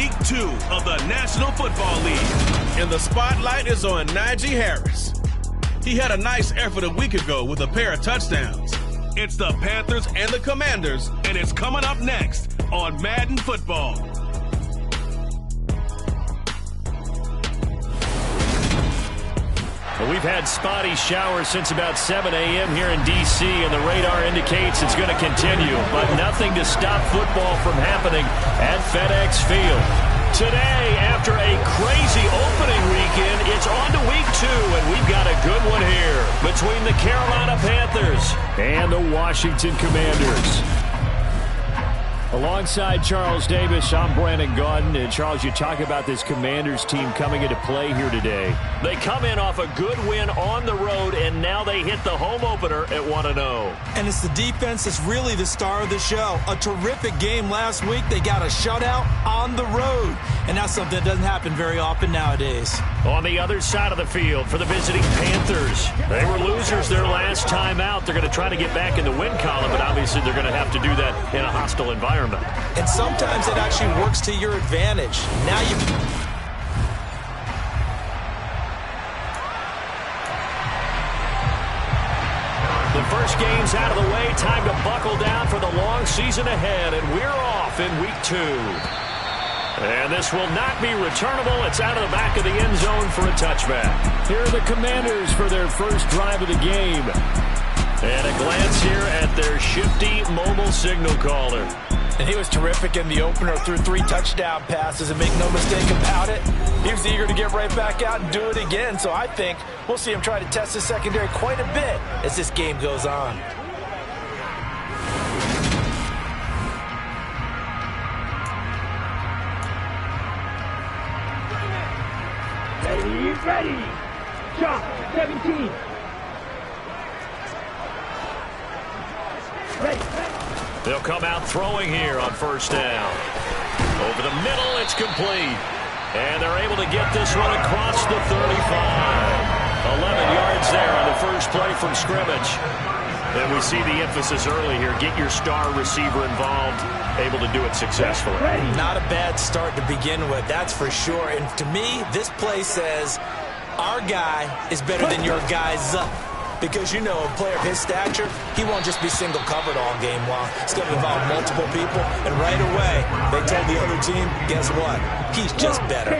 Week 2 of the National Football League. And the spotlight is on Najee Harris. He had a nice effort a week ago with a pair of touchdowns. It's the Panthers and the Commanders, and it's coming up next on Madden Football. Well, we've had spotty showers since about 7 a.m. here in D.C., and the radar indicates it's going to continue, but nothing to stop football from happening at FedEx Field. Today, after a crazy opening weekend, it's on to Week 2, and we've got a good one here between the Carolina Panthers and the Washington Commanders. Alongside Charles Davis, I'm Brandon Gaudin. And Charles, you talk about this Commanders team coming into play here today. They come in off a good win on the road, and now they hit the home opener at 1-0. And it's the defense that's really the star of the show. A terrific game last week. They got a shutout on the road. And that's something that doesn't happen very often nowadays. On the other side of the field for the visiting Panthers, they were losers their last time out. They're going to try to get back in the win column, but obviously they're going to have to do that in a hostile environment. And sometimes it actually works to your advantage. Now you... The first game's out of the way. Time to buckle down for the long season ahead, and we're off in Week 2. And this will not be returnable. It's out of the back of the end zone for a touchback. Here are the Commanders for their first drive of the game. And a glance here at their shifty mobile signal caller. And he was terrific in the opener, threw 3 touchdown passes, and make no mistake about it, he was eager to get right back out and do it again. So I think we'll see him try to test his secondary quite a bit as this game goes on. Ready. Shot, 17. Ready. They'll come out throwing here on first down. Over the middle, it's complete. And they're able to get this one across the 35. 11 yards there on the first play from scrimmage. And we see the emphasis early here. Get your star receiver involved, able to do it successfully. Not a bad start to begin with, that's for sure. And to me, this play says our guy is better than your guy's up. Because, you know, a player of his stature, he won't just be single covered all game long. It's going to involve multiple people. And right away, they told the other team, guess what? He's just better.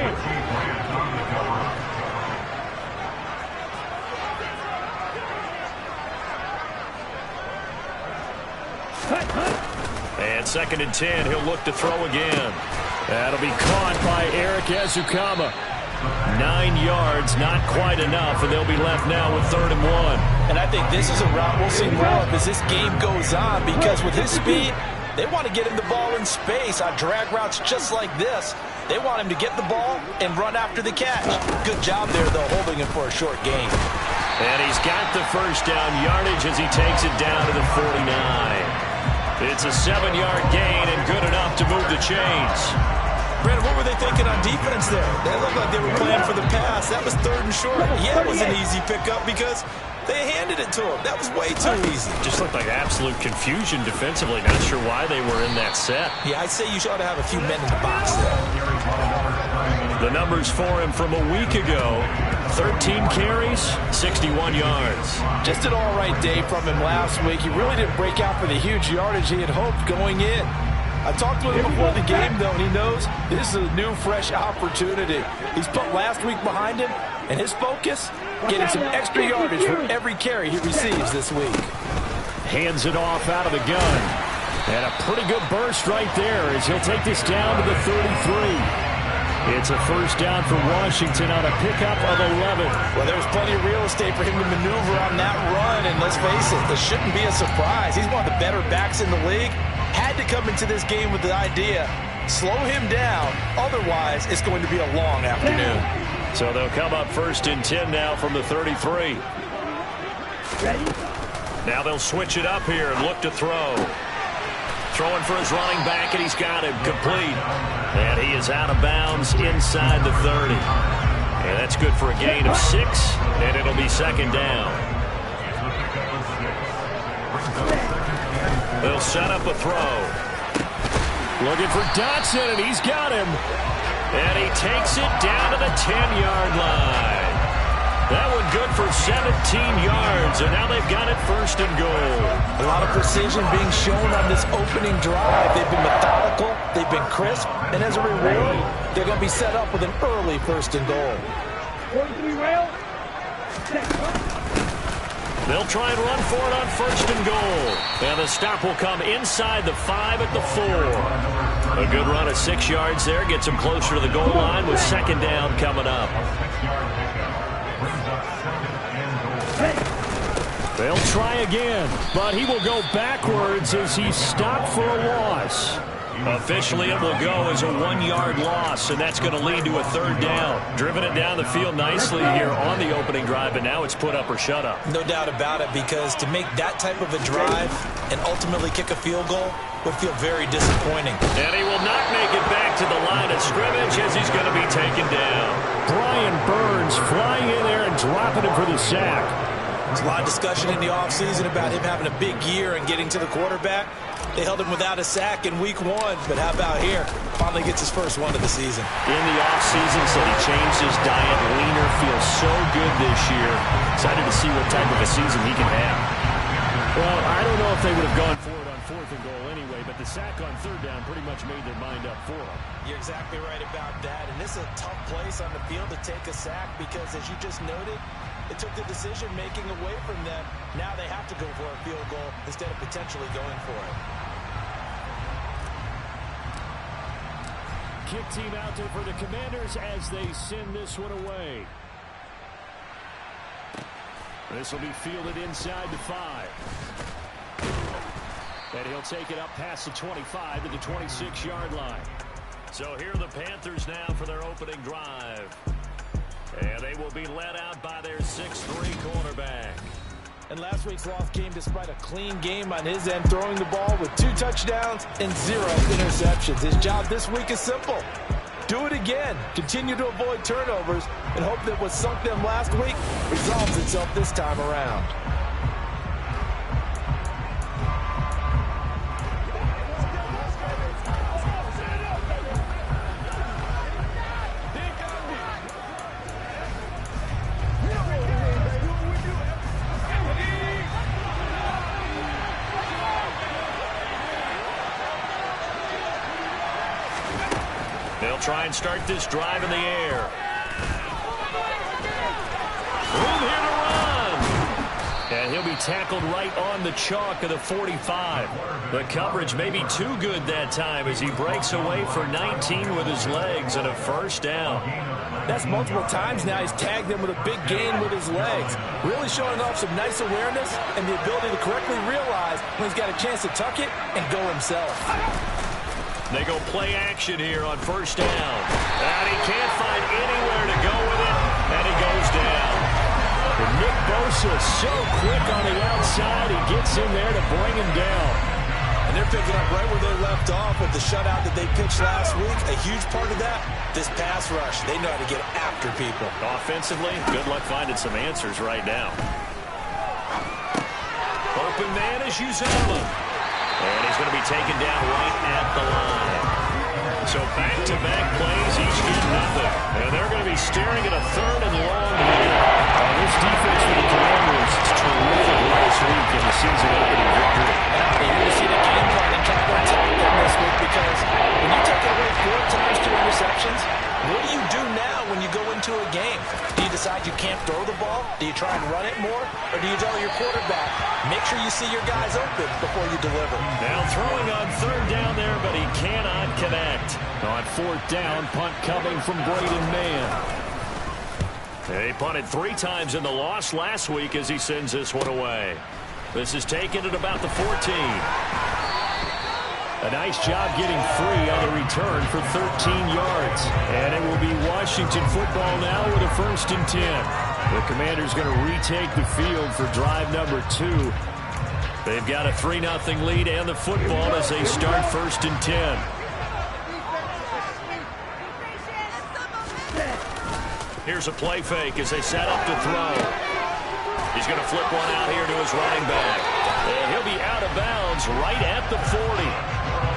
And 2nd and 10, he'll look to throw again. That'll be caught by Eric Ezukama. 9 yards, not quite enough, and they'll be left now with 3rd and 1. And I think this is a route we'll see more of as this game goes on, because with his speed, they want to get him the ball in space on drag routes just like this. They want him to get the ball and run after the catch. Good job there, though, holding him for a short gain. And he's got the first down yardage as he takes it down to the 49. It's a 7-yard gain and good enough to move the chains. Brandon, what were they thinking on defense there? They looked like they were playing for the pass. That was 3rd and short. Yeah, it was an easy pickup because they handed it to him. That was way too easy. Just looked like absolute confusion defensively. Not sure why they were in that set. Yeah, I'd say you ought to have a few men in the box there. The numbers for him from a week ago: 13 carries, 61 yards. Just an all-right day from him last week. He really didn't break out for the huge yardage he had hoped going in. I talked to him before the game, though, and he knows this is a new, fresh opportunity. He's put last week behind him, and his focus, getting some extra yardage for every carry he receives this week. Hands it off out of the gun. And a pretty good burst right there as he'll take this down to the 33. It's a first down for Washington on a pickup of 11. Well, there's plenty of real estate for him to maneuver on that run, and let's face it, this shouldn't be a surprise. He's one of the better backs in the league. Had to come into this game with the idea, slow him down, otherwise it's going to be a long afternoon. So they'll come up 1st and 10 now from the 33. Ready. Now they'll switch it up here and look to throw. Throwing for his running back, and he's got him complete. And he is out of bounds inside the 30. And that's good for a gain of 6, and it'll be 2nd down. They'll set up a throw. Looking for Dotson, and he's got him. And he takes it down to the 10-yard line. That one good for 17 yards, and now they've got it first and goal. A lot of precision being shown on this opening drive. They've been methodical, they've been crisp, and as a reward, they're going to be set up with an early first and goal. 43 rail. They'll try and run for it on first and goal. And the stop will come inside the 5 at the 4. A good run of 6 yards there gets them closer to the goal line with second down coming up. They'll try again, but he will go backwards as he's stopped for a loss. Officially, it will go as a 1-yard loss, and that's going to lead to a third down. Driven it down the field nicely here on the opening drive, and now it's put up or shut up. No doubt about it, because to make that type of a drive and ultimately kick a field goal would feel very disappointing. And he will not make it back to the line of scrimmage as he's going to be taken down. Brian Burns flying in there and dropping him for the sack. There's a lot of discussion in the offseason about him having a big year and getting to the quarterback. They held him without a sack in week 1, but how about here? Finally gets his first one of the season. In the offseason, said he changed his diet, leaner, feels so good this year. Excited to see what type of a season he can have. Well, I don't know if they would have gone for it on fourth and goal anyway, but the sack on third down pretty much made their mind up for him. You're exactly right about that, and this is a tough place on the field to take a sack because, as you just noted, it took the decision-making away from them. Now they have to go for a field goal instead of potentially going for it. Kick team out there for the Commanders as they send this one away. This will be fielded inside the 5. And he'll take it up past the 25 to the 26-yard line. So here are the Panthers now for their opening drive. And they will be led out by their 6'3" quarterback. And last week's loss came despite a clean game on his end, throwing the ball with 2 touchdowns and 0 interceptions. His job this week is simple. Do it again. Continue to avoid turnovers and hope that what sunk them last week resolves itself this time around. Try and start this drive in the air. Room here to run. And he'll be tackled right on the chalk of the 45. The coverage may be too good that time as he breaks away for 19 with his legs and a first down. That's multiple times now he's tagged him with a big gain with his legs. Really showing off some nice awareness and the ability to correctly realize when he's got a chance to tuck it and go himself. They go play action here on first down. And he can't find anywhere to go with it, and he goes down. And Nick Bosa so quick on the outside, he gets in there to bring him down. And they're picking up right where they left off with the shutout that they pitched last week. A huge part of that, this pass rush. They know how to get after people. Offensively, good luck finding some answers right now. Open man is Uzama. And he's going to be taken down right at the line. So back-to-back plays, each get nothing. And they're going to be staring at a third and long here. This defense for the Commanders is terrific last week in the season-opening victory. And you're going to see the game plan and kind of attack them this week because when you take away 4 times 2 interceptions, what do you do now when you go into a game? Do you decide you can't throw the ball? Do you try and run it more? Or do you tell your quarterback, make sure you see your guys open before you deliver? Now throwing on third down there, but he cannot connect. On fourth down, punt coming from Braden Mann. They punted 3 times in the loss last week as he sends this one away. This is taken at about the 14. A nice job getting free on the return for 13 yards. And it will be Washington football now with a 1st and 10. The Commanders going to retake the field for drive number 2. They've got a 3-0 lead and the football as they start 1st and 10. Here's a play fake as they set up to throw. He's going to flip one out here to his running back. And he'll be out of bounds right at the 40.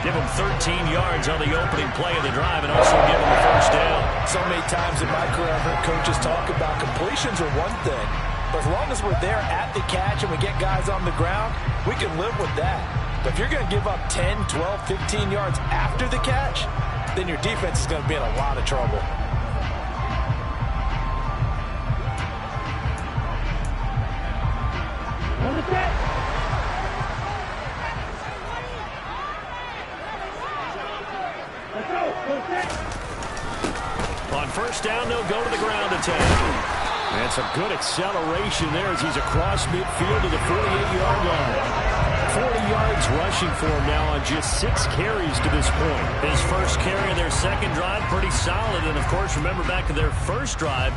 Give them 13 yards on the opening play of the drive and also give them a first down. So many times in my career, I've heard coaches talk about completions are one thing. But as long as we're there at the catch and we get guys on the ground, we can live with that. But if you're going to give up 10, 12, 15 yards after the catch, then your defense is going to be in a lot of trouble. On first down, they'll go to the ground attack. And some good acceleration there as he's across midfield to the 48-yard line. 40 yards rushing for him now on just 6 carries to this point. His first carry of their second drive, pretty solid. And, of course, remember back to their first drive,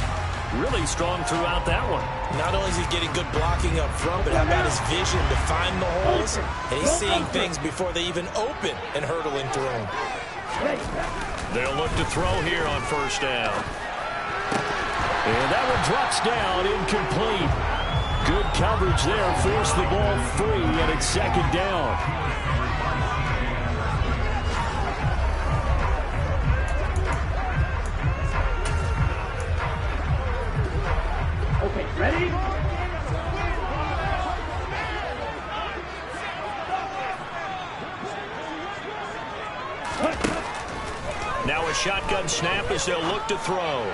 really strong throughout that one. Not only is he getting good blocking up front, but how about his vision to find the holes? And he's seeing things before they even open and hurdling through them. They'll look to throw here on first down. And that one drops down, incomplete. Good coverage there, forced the ball free, and it's second down. Okay, ready? Now a shotgun snap as they'll look to throw.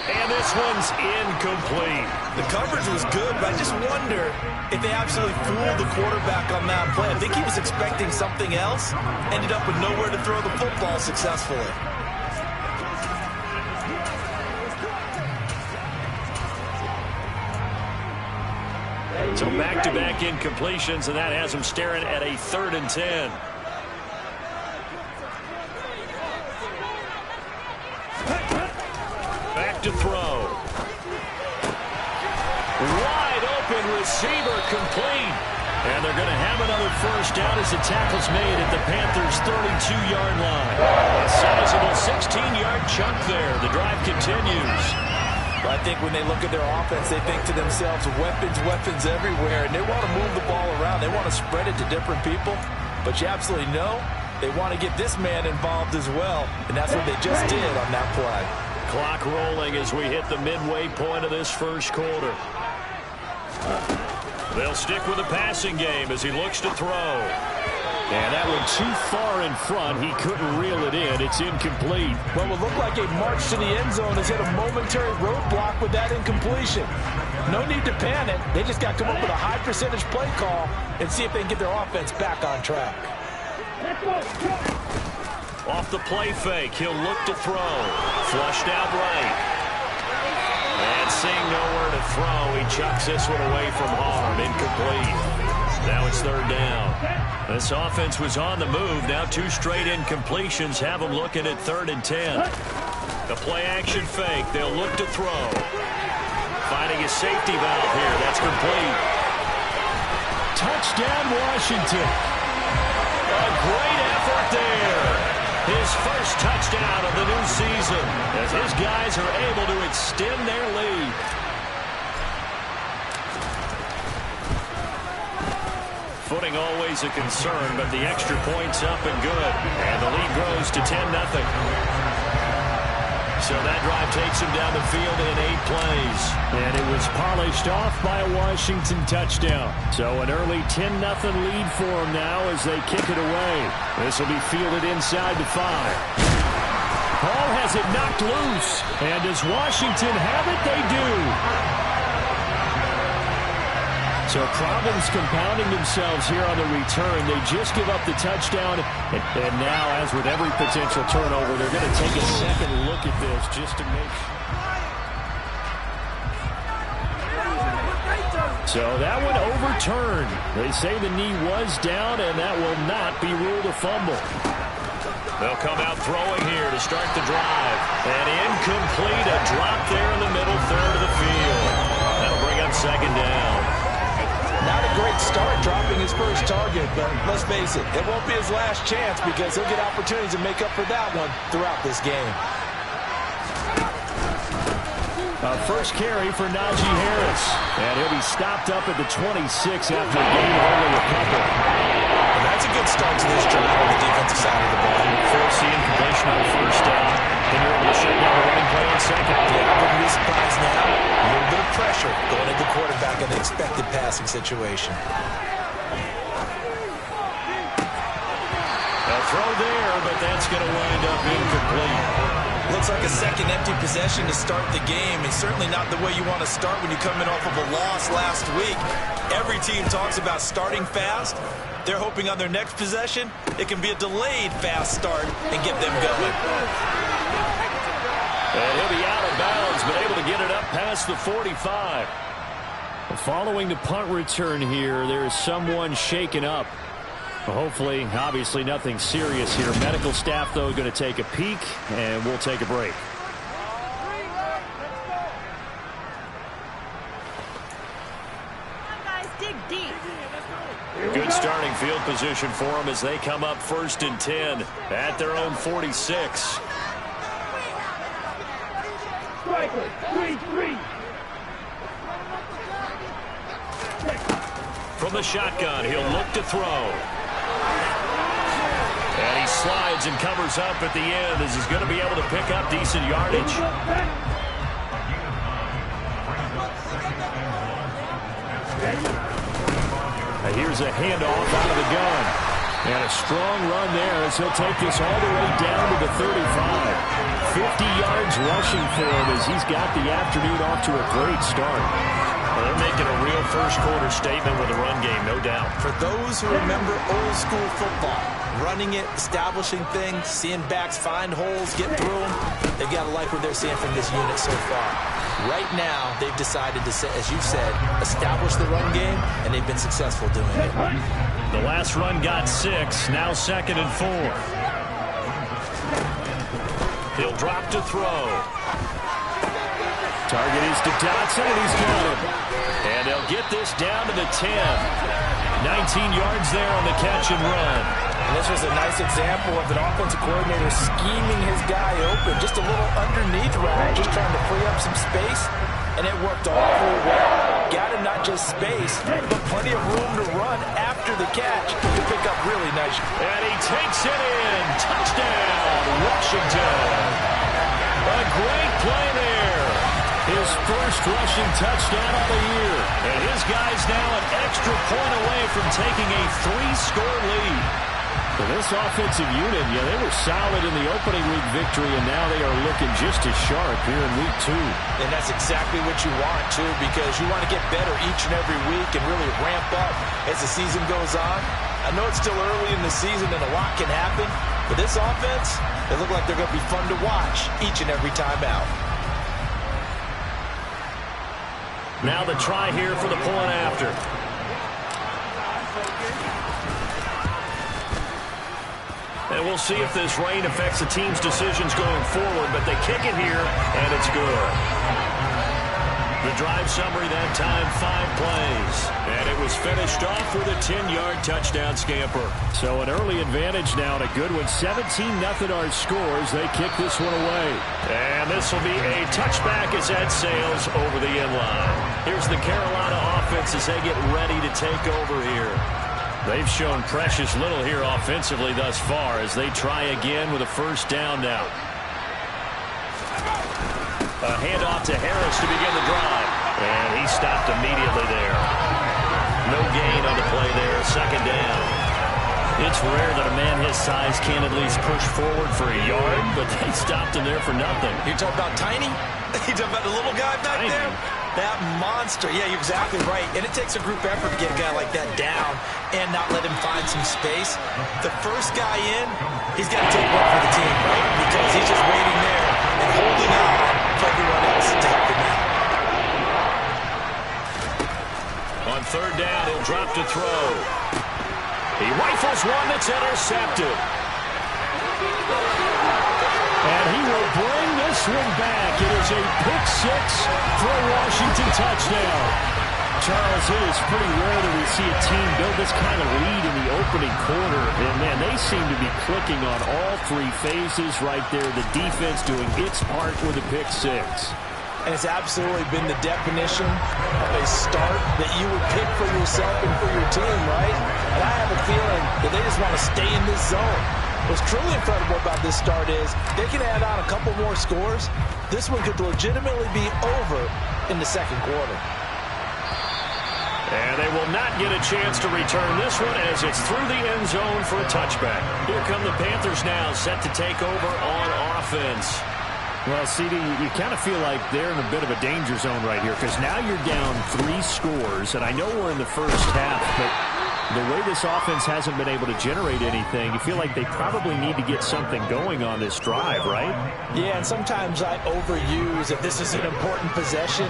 And this one's incomplete. The coverage was good, but I just wonder if they absolutely fooled the quarterback on that play. I think he was expecting something else, ended up with nowhere to throw the football successfully. So back-to-back incompletions, and that has him staring at a 3rd and 10. Back to throw. Wide open receiver complete. And they're going to have another first down as the tackle's made at the Panthers' 32-yard line. A sizable 16-yard chunk there. The drive continues. I think when they look at their offense, they think to themselves, weapons, weapons everywhere, and they want to move the ball around. They want to spread it to different people, but you absolutely know they want to get this man involved as well, and that's what they just did on that play. Clock rolling as we hit the midway point of this first quarter. They'll stick with the passing game as he looks to throw. And that one too far in front. He couldn't reel it in. It's incomplete. Well, it looked like a march to the end zone has hit a momentary roadblock with that incompletion. No need to panic. They just got to come up with a high percentage play call and see if they can get their offense back on track. Off the play fake, he'll look to throw. Flushed out right. And seeing nowhere to throw, he chucks this one away from harm. Incomplete. Now it's 3rd down. This offense was on the move. Now 2 straight incompletions have them looking at 3rd and 10. The play-action fake. They'll look to throw. Finding a safety valve here. That's complete. Touchdown, Washington. A great effort there. His first touchdown of the new season as his guys are able to extend their lead. Footing always a concern, but the extra point's up and good. And the lead grows to 10-0. So that drive takes him down the field in 8 plays. And it was polished off by a Washington touchdown. So an early 10-0 lead for them now as they kick it away. This will be fielded inside the 5. Ball has it knocked loose. And does Washington have it? They do. So problems compounding themselves here on the return. They just give up the touchdown. And now, as with every potential turnover, they're going to take a second look at this just to make sure. So that one overturned. They say the knee was down, and that will not be ruled a fumble. They'll come out throwing here to start the drive. And incomplete, a drop there in the middle third of the field. That'll bring up second down. Not a great start dropping his first target, but let's face it, it won't be his last chance because he'll get opportunities to make up for that one throughout this game. First carry for Najee Harris. And he'll be stopped up at the 26 after a gain of only a couple. And that's It's a good start to this drive on the defensive side of the ball. Forcing completion on first down. Then you're able to shut down the running play on second. Yeah, I wouldn't be surprised now. A little bit of pressure going into the quarterback in an expected passing situation. A throw there, but that's going to wind up incomplete. Looks like a second empty possession to start the game, and certainly not the way you want to start when you come in off of a loss last week. Every team talks about starting fast. They're hoping on their next possession, it can be a delayed fast start and get them going. And he'll be out of bounds, but able to get it up past the 45. Following the punt return here, there is someone shaken up. Hopefully, obviously nothing serious here. Medical staff, though, going to take a peek, and we'll take a break. Good starting field position for them as they come up 1st and 10 at their own 46. Striker, 3-3. From the shotgun, he'll look to throw. And he slides and covers up at the end as he's going to be able to pick up decent yardage. Here's a handoff out of the gun. And a strong run there as he'll take this all the way down to the 35. 50 yards rushing for him as he's got the afternoon off to a great start. Well, they're making a real first-quarter statement with a run game, no doubt. For those who remember old-school football, running it, establishing things, seeing backs find holes, get through them, they've got to like what they're seeing from this unit so far. Right now, they've decided to, as you said, establish the run game, and they've been successful doing it. The last run got 6, now 2nd and 4. He'll drop to throw. Target is to Dotson, and he's got him. And they'll get this down to the 10. 19 yards there on the catch and run. And this was a nice example of an offensive coordinator scheming his guy open. Just a little underneath route, just trying to free up some space. And it worked awfully well. Got him not just space, but plenty of room to run after the catch to pick up really nice. And he takes it in. Touchdown, Washington. A great play there. His first rushing touchdown of the year. And his guy's now an extra point away from taking a 3-score lead. For this offensive unit, yeah, they were solid in the opening week victory, and now they are looking just as sharp here in week 2. And that's exactly what you want, too, because you want to get better each and every week and really ramp up as the season goes on. I know it's still early in the season and a lot can happen, but this offense, they look like they're going to be fun to watch each and every time out. Now the try here for the point after. And we'll see if this rain affects the team's decisions going forward, but they kick it here, and it's good. The drive summary that time, 5 plays. And it was finished off with a 10-yard touchdown scamper. So an early advantage now and a good one. 17-0 our scores. They kick this one away. And this will be a touchback as that sails over the end line. Here's the Carolina offense as they get ready to take over here. They've shown precious little here offensively thus far as they try again with a first down now. A handoff to Harris to begin the drive. And he stopped immediately there. No gain on the play there. Second down. It's rare that a man his size can at least push forward for a yard, but they stopped him there for nothing. You're talking about tiny? You're talking about the little guy back there? That monster. Yeah, you're exactly right. And it takes a group effort to get a guy like that down and not let him find some space. The first guy in, he's got to take one for the team, right? Because he's just waiting there and holding on for everyone else to help him out. On third down, he'll drop to throw. He rifles one that's intercepted. And he will bring this one back. It is a pick 6 for a Washington touchdown. Charles, it is pretty rare that we see a team build this kind of lead in the opening quarter. And, man, they seem to be clicking on all 3 phases right there. The defense doing its part with a pick 6. And it's absolutely been the definition of a start that you would pick for yourself and for your team, right? And I have a feeling that they just want to stay in this zone. What's truly incredible about this start is they can add on a couple more scores. This one could legitimately be over in the second quarter. And they will not get a chance to return this one as it's through the end zone for a touchback. Here come the Panthers now, set to take over on offense. Well, CD, you kind of feel like they're in a bit of a danger zone right here because now you're down 3 scores, and I know we're in the first half, but the way this offense hasn't been able to generate anything, you feel like they probably need to get something going on this drive, right? Yeah, and sometimes I overuse that this is an important possession,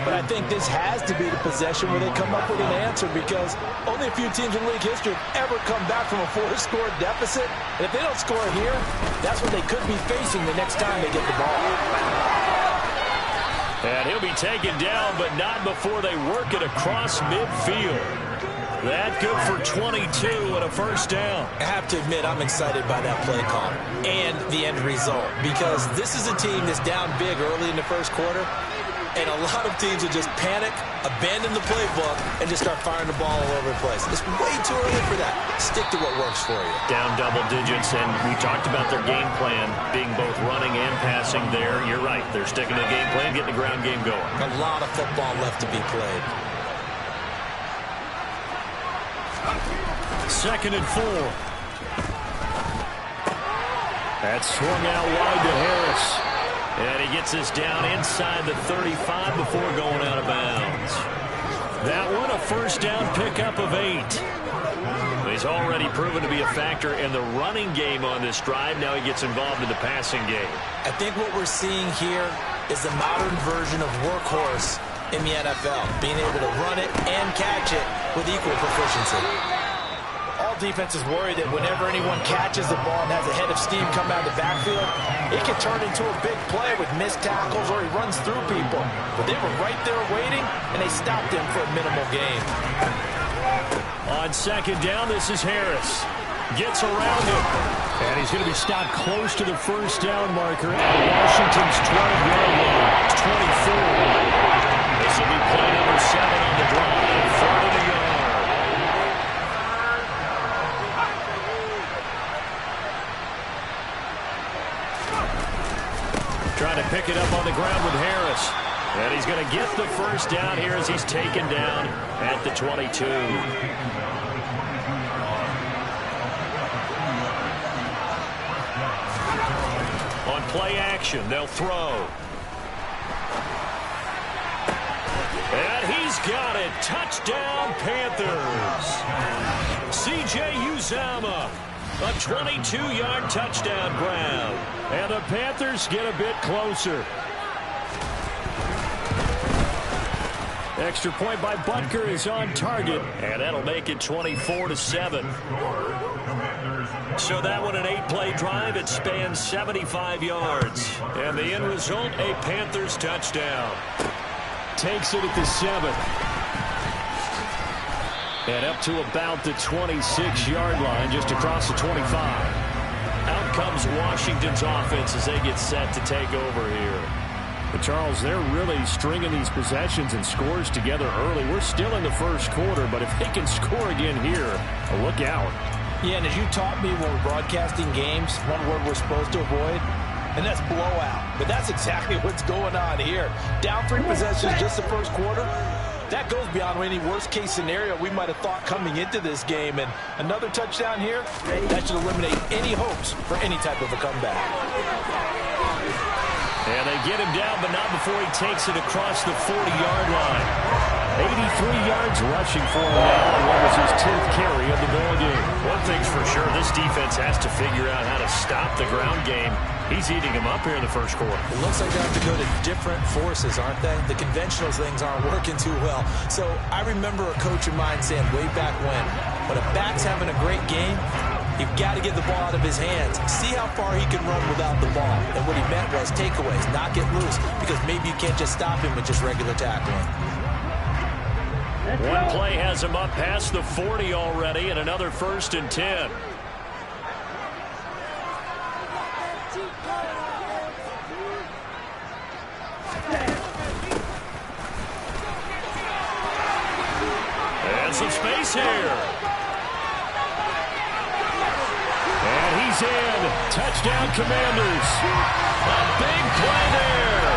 but I think this has to be the possession where they come up with an answer because only a few teams in league history have ever come back from a 4-score deficit. And if they don't score here, that's what they could be facing the next time they get the ball. And he'll be taken down, but not before they work it across midfield. That good for 22 and a first down. I have to admit, I'm excited by that play call and the end result because this is a team that's down big early in the first quarter, and a lot of teams will just panic, abandon the playbook, and just start firing the ball all over the place. It's way too early for that. Stick to what works for you. Down double digits, and we talked about their game plan being both running and passing there. You're right. They're sticking to the game plan, getting the ground game going. A lot of football left to be played. 2nd and 4. That's swung out wide to Harris. And he gets us down inside the 35 before going out of bounds. That one a first down pickup of 8. He's already proven to be a factor in the running game on this drive. Now he gets involved in the passing game. I think what we're seeing here is the modern version of workhorse in the NFL, being able to run it and catch it with equal proficiency. All defenses worry that whenever anyone catches the ball and has a head of steam come out of the backfield, it can turn into a big play with missed tackles or he runs through people. But they were right there waiting, and they stopped him for a minimal gain. On 2nd down, this is Harris. Gets around him. And he's going to be stopped close to the first down marker at Washington's 12-yard line. It's 24. This will be play number 7 on the drive. 4 to the yard. Trying to pick it up on the ground with Harris. And he's going to get the first down here as he's taken down at the 22. On play action, they'll throw. And he's got it. Touchdown, Panthers. C.J. Uzomah. A 22-yard touchdown grab. And the Panthers get a bit closer. Extra point by Butker is on target. And that'll make it 24-7. So that one an 8-play drive. It spans 75 yards. And the end result, a Panthers touchdown. Takes it at the 7. And up to about the 26-yard line, just across the 25. Out comes Washington's offense as they get set to take over here. But Charles, they're really stringing these possessions and scores together early. We're still in the first quarter, but if they can score again here, look out. Yeah, and as you taught me when we're broadcasting games, one word we're supposed to avoid, and that's blowout. But that's exactly what's going on here. Down 3 possessions just the first quarter. That goes beyond any worst-case scenario we might have thought coming into this game. And another touchdown here, that should eliminate any hopes for any type of a comeback. And they get him down, but not before he takes it across the 40-yard line. 83 yards rushing for him now, and what was his 10th carry of the ball game. One thing's for sure, this defense has to figure out how to stop the ground game. He's eating him up here in the first quarter. It looks like they have to go to different forces, aren't they? The conventional things aren't working too well. So I remember a coach of mine saying way back when a back's having a great game, you've got to get the ball out of his hands. See how far he can run without the ball. And what he meant was takeaways, not get loose, because maybe you can't just stop him with just regular tackling. One play has him up past the 40 already, and another 1st and 10. some space here. And he's in. Touchdown, Commanders. A big play there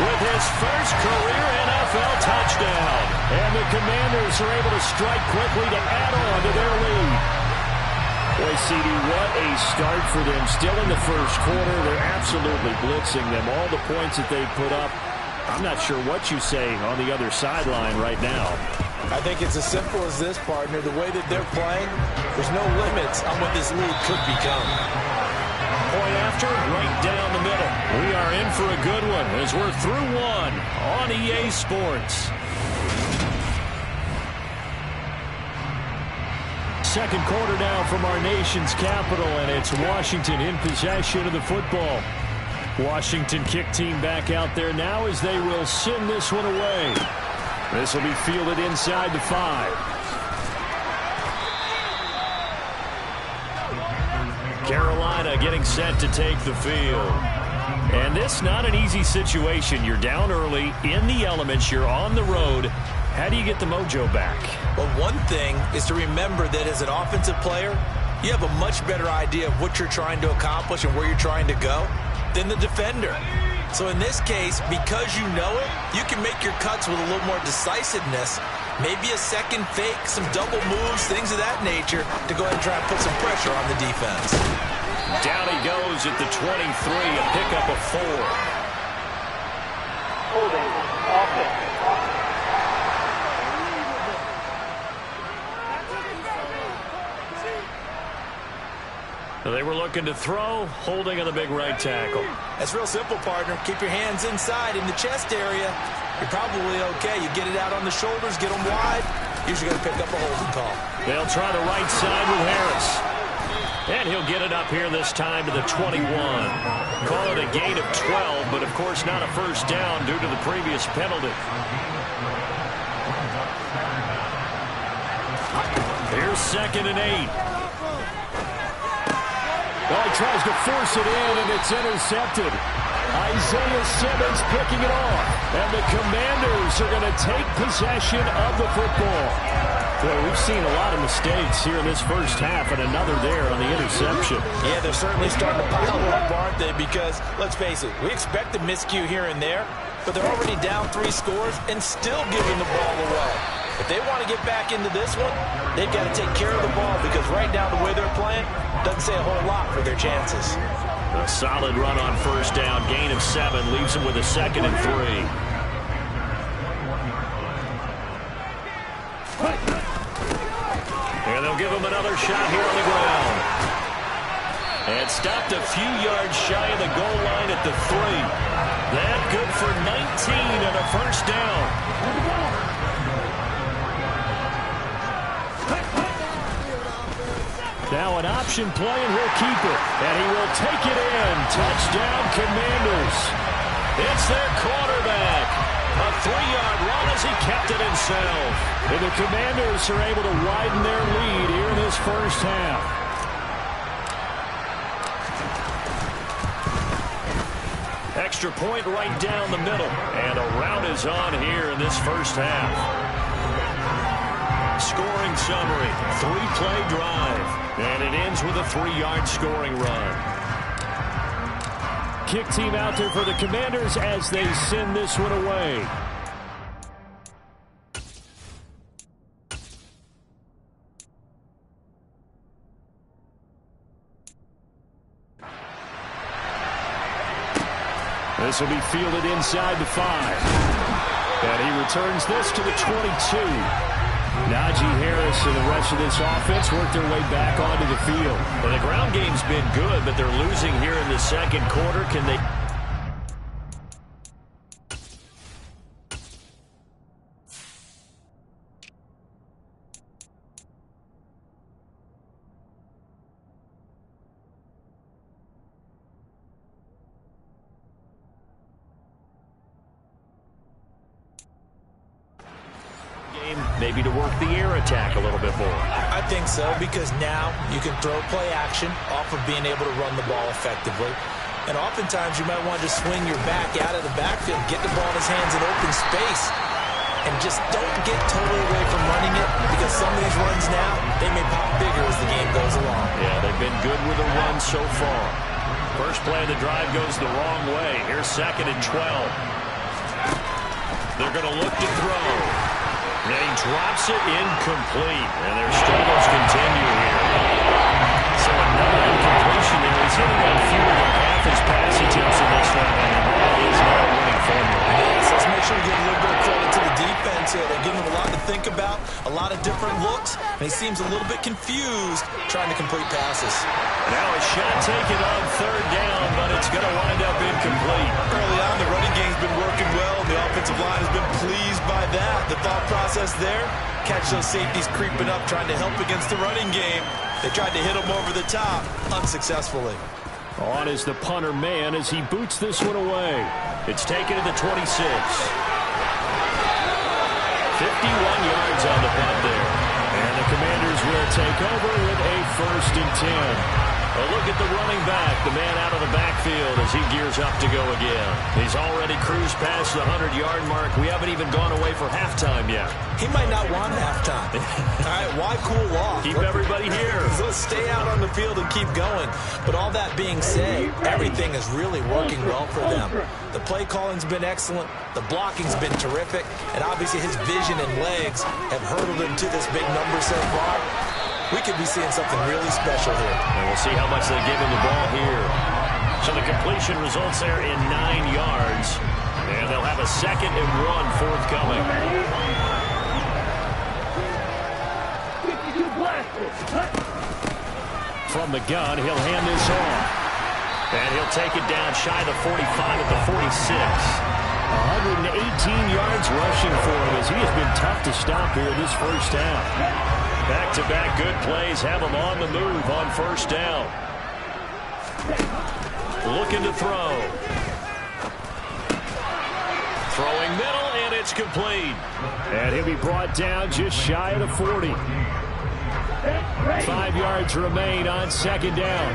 with his first career NFL touchdown. And the Commanders are able to strike quickly to add on to their lead. Boy, CD, what a start for them. Still in the first quarter. They're absolutely blitzing them. All the points that they put up, I'm not sure what you say on the other sideline right now. I think it's as simple as this, partner. The way that they're playing, there's no limits on what this lead could become. Point after, right down the middle. We are in for a good one as we're through one on EA Sports. Second quarter now from our nation's capital, and it's Washington in possession of the football. Washington kick team back out there now as they will send this one away. This will be fielded inside the 5. Carolina getting set to take the field. And this not an easy situation. You're down early, in the elements, you're on the road. How do you get the mojo back? Well, one thing is to remember that as an offensive player, you have a much better idea of what you're trying to accomplish and where you're trying to go than the defender. So in this case, because you know it, you can make your cuts with a little more decisiveness, maybe a second fake, some double moves, things of that nature, to go ahead and try and put some pressure on the defense. Down he goes at the 23, a pickup of 4. Holding. Offense. They were looking to throw, holding on the big right tackle. That's real simple, partner. Keep your hands inside in the chest area. You're probably okay. You get it out on the shoulders, get them wide. Usually going to pick up a holding call. They'll try the right side with Harris. And he'll get it up here this time to the 21. Call it a gain of 12, but of course not a first down due to the previous penalty. Here's 2nd and 8. Well, he tries to force it in, and it's intercepted. Isaiah Simmons picking it off. And the Commanders are going to take possession of the football. Boy, we've seen a lot of mistakes here in this first half, and another there on the interception. Yeah, they're certainly starting to pile up, aren't they? Because, let's face it, we expect a miscue here and there, but they're already down 3 scores and still giving the ball away. If they want to get back into this one, they've got to take care of the ball, because right now the way they're playing doesn't say a whole lot for their chances. A solid run on first down, gain of 7, leaves them with a 2nd and 3. And they'll give him another shot here on the ground. And stopped a few yards shy of the goal line at the 3. That good for 19 and a first down. Now an option play, and he'll keep it. And he will take it in. Touchdown, Commanders. It's their quarterback. A 3-yard run as he kept it himself. And the Commanders are able to widen their lead here in this first half. Extra point right down the middle. And a rout is on here in this first half. Scoring summary, 3-play drive. And it ends with a 3-yard scoring run. Kick team out there for the Commanders as they send this one away. This will be fielded inside the 5. And he returns this to the 22. Najee Harris and the rest of this offense work their way back onto the field. Well, the ground game's been good, but they're losing here in the second quarter. Can they... maybe to work the air attack a little bit more? I think so, because now you can throw play action off of being able to run the ball effectively. And oftentimes you might want to just swing your back out of the backfield, get the ball in his hands in open space, and just don't get totally away from running it, because been good with a run so far. First play of the drive goes the wrong way. Here's 2nd and 12. They're going to look to throw. And he drops it incomplete. And their struggles continue here. So another incompletion there. He's hitting on fewer than half his pass attempts in this one. And that is not a winning formula. Yes, let's make sure we give a little bit of credit to the defense here. They're giving him a lot to think about, a lot of different looks, and he seems a little bit confused trying to complete passes. Now a shot taken on 3rd down, but it's going to wind up incomplete. Early on, the running game's been working well. The offensive line has been pleased by that. The thought process there, catch those safeties creeping up, trying to help against the running game. They tried to hit him over the top, unsuccessfully. On is the punter man as he boots this one away. It's taken to the 26. 51 yards on the punt there. And the Commanders will take over with a 1st and 10. A look at the running back, the man out of the backfield as he gears up to go again. He's already cruised past the 100-yard mark. We haven't even gone away for halftime yet. He might not want halftime. All right, why cool off? Keep everybody here. Let's stay out on the field and keep going. But all that being said, everything is really working well for them. The play calling's been excellent. The blocking's been terrific. And obviously his vision and legs have hurdled him to this big number so far. We could be seeing something really special here. And we'll see how much they give him the ball here. So the completion results there in 9 yards. And they'll have a 2nd and 1 forthcoming. From the gun, he'll hand this off. And he'll take it down shy of the 45 at the 46. 118 yards rushing for him as he has been tough to stop here this first half. Back-to-back good plays have him on the move on 1st down. Looking to throw. Throwing middle, and it's complete. And he'll be brought down just shy of the 40. 5 yards remain on 2nd down.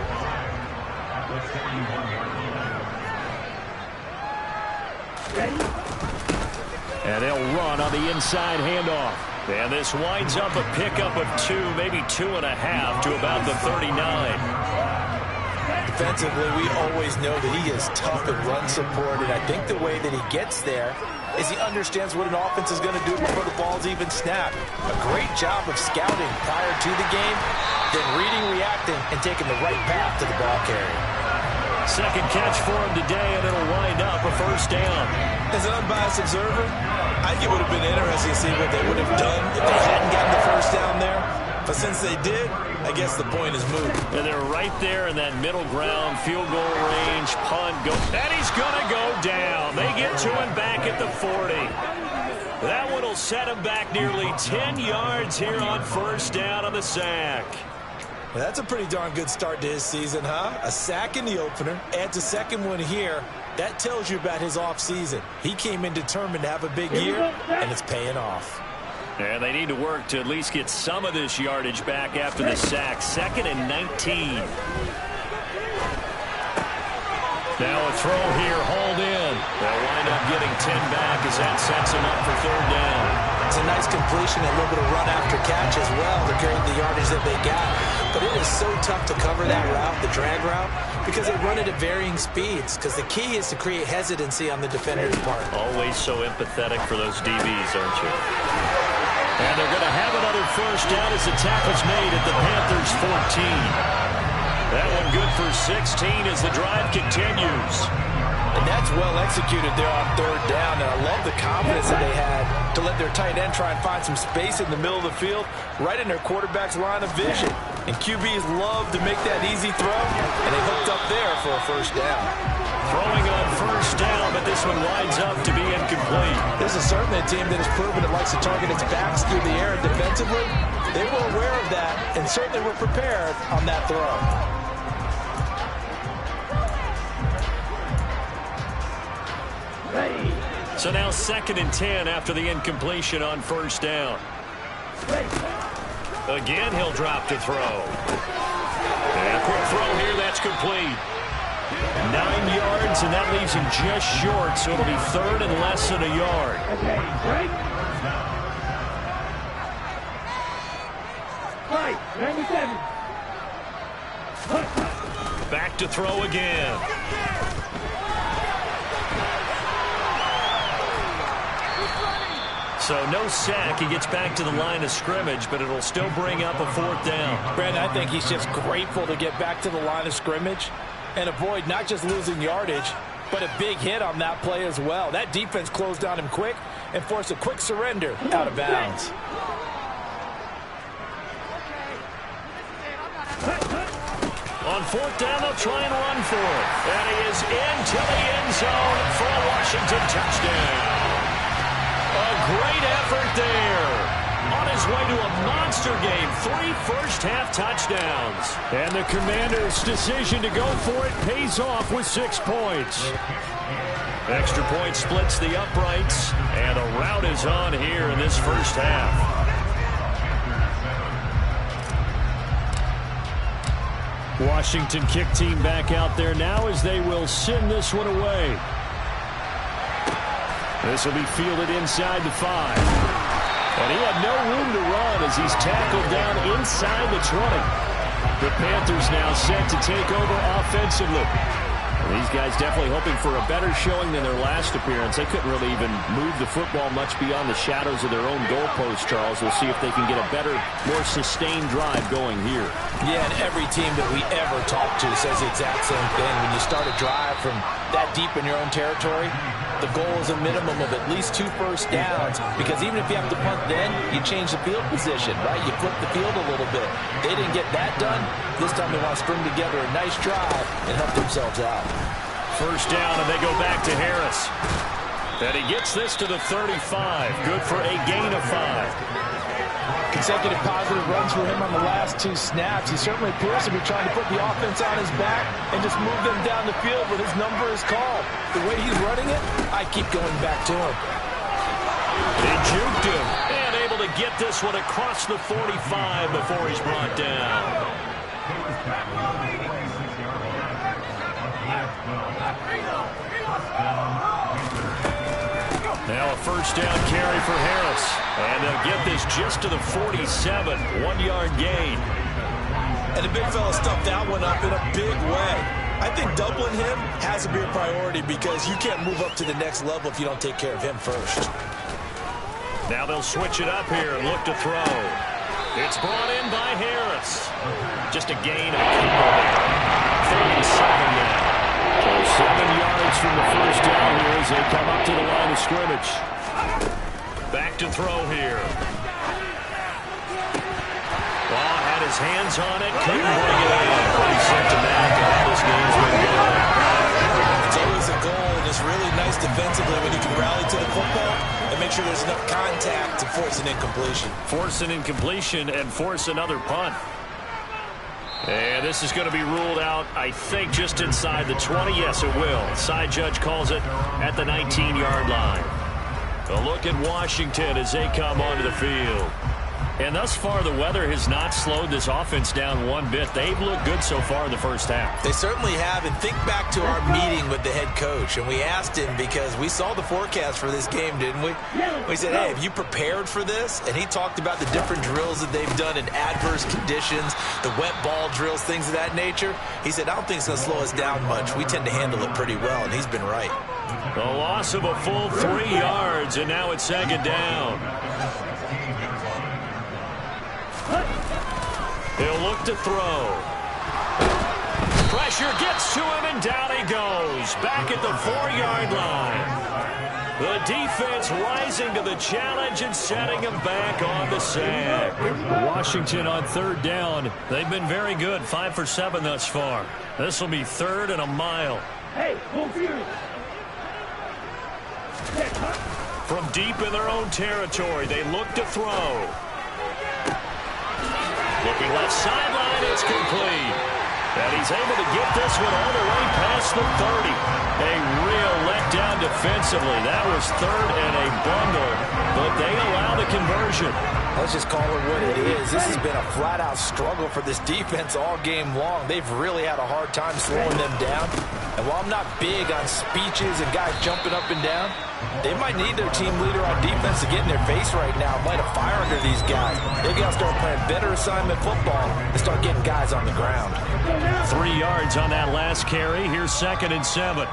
And they'll run on the inside handoff. And this winds up a pickup of 2, maybe 2.5 to about the 39. Defensively, we always know that he is tough and run support, and I think the way that he gets there is he understands what an offense is going to do before the ball's even snapped. A great job of scouting prior to the game, then reading, reacting, and taking the right path to the ball carrier. 2nd catch for him today, and it'll wind up a 1st down. As an unbiased observer, I think it would have been interesting to see what they would have done if they hadn't gotten the 1st down there. But since they did, I guess the point is moot. And they're right there in that middle ground, field goal range, punt, go. And he's going to go down. They get to him back at the 40. That one will set him back nearly 10 yards here on 1st down on the sack. Well, that's a pretty darn good start to his season, huh? A sack in the opener, adds a 2nd one here. That tells you about his offseason. He came in determined to have a big year, and it's paying off. And they need to work to at least get some of this yardage back after the sack. 2nd and 19. Now a throw here, hauled in. They'll wind up getting 10 back as that sets him up for 3rd down. It's a nice completion, a little bit of run after catch as well to carry the yardage that they got. But it is so tough to cover that route, the drag route, because they run it at varying speeds. Because the key is to create hesitancy on the defender's part. Always so empathetic for those DBs, aren't you? And they're going to have another 1st down as the tackle's made at the Panthers' 14. That one good for 16 as the drive continues. And that's well executed there on 3rd down. And I love the confidence that they had to let their tight end try and find some space in the middle of the field, right in their quarterback's line of vision. And QBs love to make that easy throw, and they hooked up there for a 1st down. Throwing on 1st down, but this one winds up to be incomplete. This is certainly a team that has proven it likes to target its backs through the air defensively. They were aware of that and certainly were prepared on that throw. So now 2nd and 10 after the incompletion on 1st down. Again, he'll drop to throw. And a quick throw here, that's complete. 9 yards, and that leaves him just short, so it'll be 3rd and less than a yard. Okay, break. Right, 97. Back to throw again. So no sack. He gets back to the line of scrimmage, but it'll still bring up a 4th down. Brandon, I think he's just grateful to get back to the line of scrimmage and avoid not just losing yardage, but a big hit on that play as well. That defense closed on him quick and forced a quick surrender out of bounds. On 4th down, they'll try and run for it. And he is into the end zone for a Washington touchdown. A great effort there. On his way to a monster game, 3 first-half touchdowns. And the Commanders' decision to go for it pays off with 6 points. Extra point splits the uprights, and a rout is on here in this first half. Washington kick team back out there now as they will send this one away. This will be fielded inside the 5. And he had no room to run as he's tackled down inside the 20. The Panthers now set to take over offensively. These guys definitely hoping for a better showing than their last appearance. They couldn't really even move the football much beyond the shadows of their own goalpost, Charles. We'll see if they can get a better, more sustained drive going here. Yeah, and every team that we ever talk to says the exact same thing. When you start a drive from that deep in your own territory, the goal is a minimum of at least 2 first downs, because even if you have to punt then, you change the field position, right? You flip the field a little bit. They didn't get that done. This time they want to string together a nice drive and help themselves out. First down, and they go back to Harris. And he gets this to the 35. Good for a gain of 5. Consecutive positive runs for him on the last 2 snaps. He certainly appears to be trying to put the offense on his back and just move them down the field when his number is called. The way he's running it, I keep going back to him. They juked him and able to get this one across the 45 before he's brought down. Now a first down carry for Harris. And they'll get this just to the 47. 1-yard gain. And the big fella stuffed that one up in a big way. I think doubling him has to be a priority because you can't move up to the next level if you don't take care of him first. Now they'll switch it up here and look to throw. It's brought in by Harris. Just a gain of 37 now. So 7 yards from the first down here as they come up to the line of scrimmage. Back to throw here. Ball had his hands on it. Couldn't bring it in. Pretty symptomatic of how this game's been going. It's always a goal, and it's really nice defensively when you can rally to the football and make sure there's enough contact to force an incompletion. Force an incompletion and force another punt. And this is going to be ruled out, I think, just inside the 20. Yes, it will. Side judge calls it at the 19-yard line. A look at Washington as they come onto the field. And thus far, the weather has not slowed this offense down one bit. They've looked good so far in the first half. They certainly have. And think back to our meeting with the head coach. And we asked him because we saw the forecast for this game, didn't we? We said, hey, have you prepared for this? And he talked about the different drills that they've done in adverse conditions, the wet ball drills, things of that nature. He said, I don't think it's going to slow us down much. We tend to handle it pretty well, and he's been right. A loss of a full 3 yards, and now it's second down. He'll look to throw. Pressure gets to him, and down he goes. Back at the 4-yard line. The defense rising to the challenge and setting him back on the sack. Washington on third down. They've been very good, 5 for 7 thus far. This will be 3rd and a mile. From deep in their own territory, they look to throw. Looking left sideline, it's complete. And he's able to get this one all the way past the 30. A real letdown defensively. That was 3rd and a bundle, but they allow the conversion. Let's just call it what it is. This has been a flat-out struggle for this defense all game long. They've really had a hard time slowing them down. And while I'm not big on speeches and guys jumping up and down, they might need their team leader on defense to get in their face right now, light a fire under these guys. They've got to start playing better assignment football and start getting guys on the ground. 3 yards on that last carry. Here's 2nd and 7.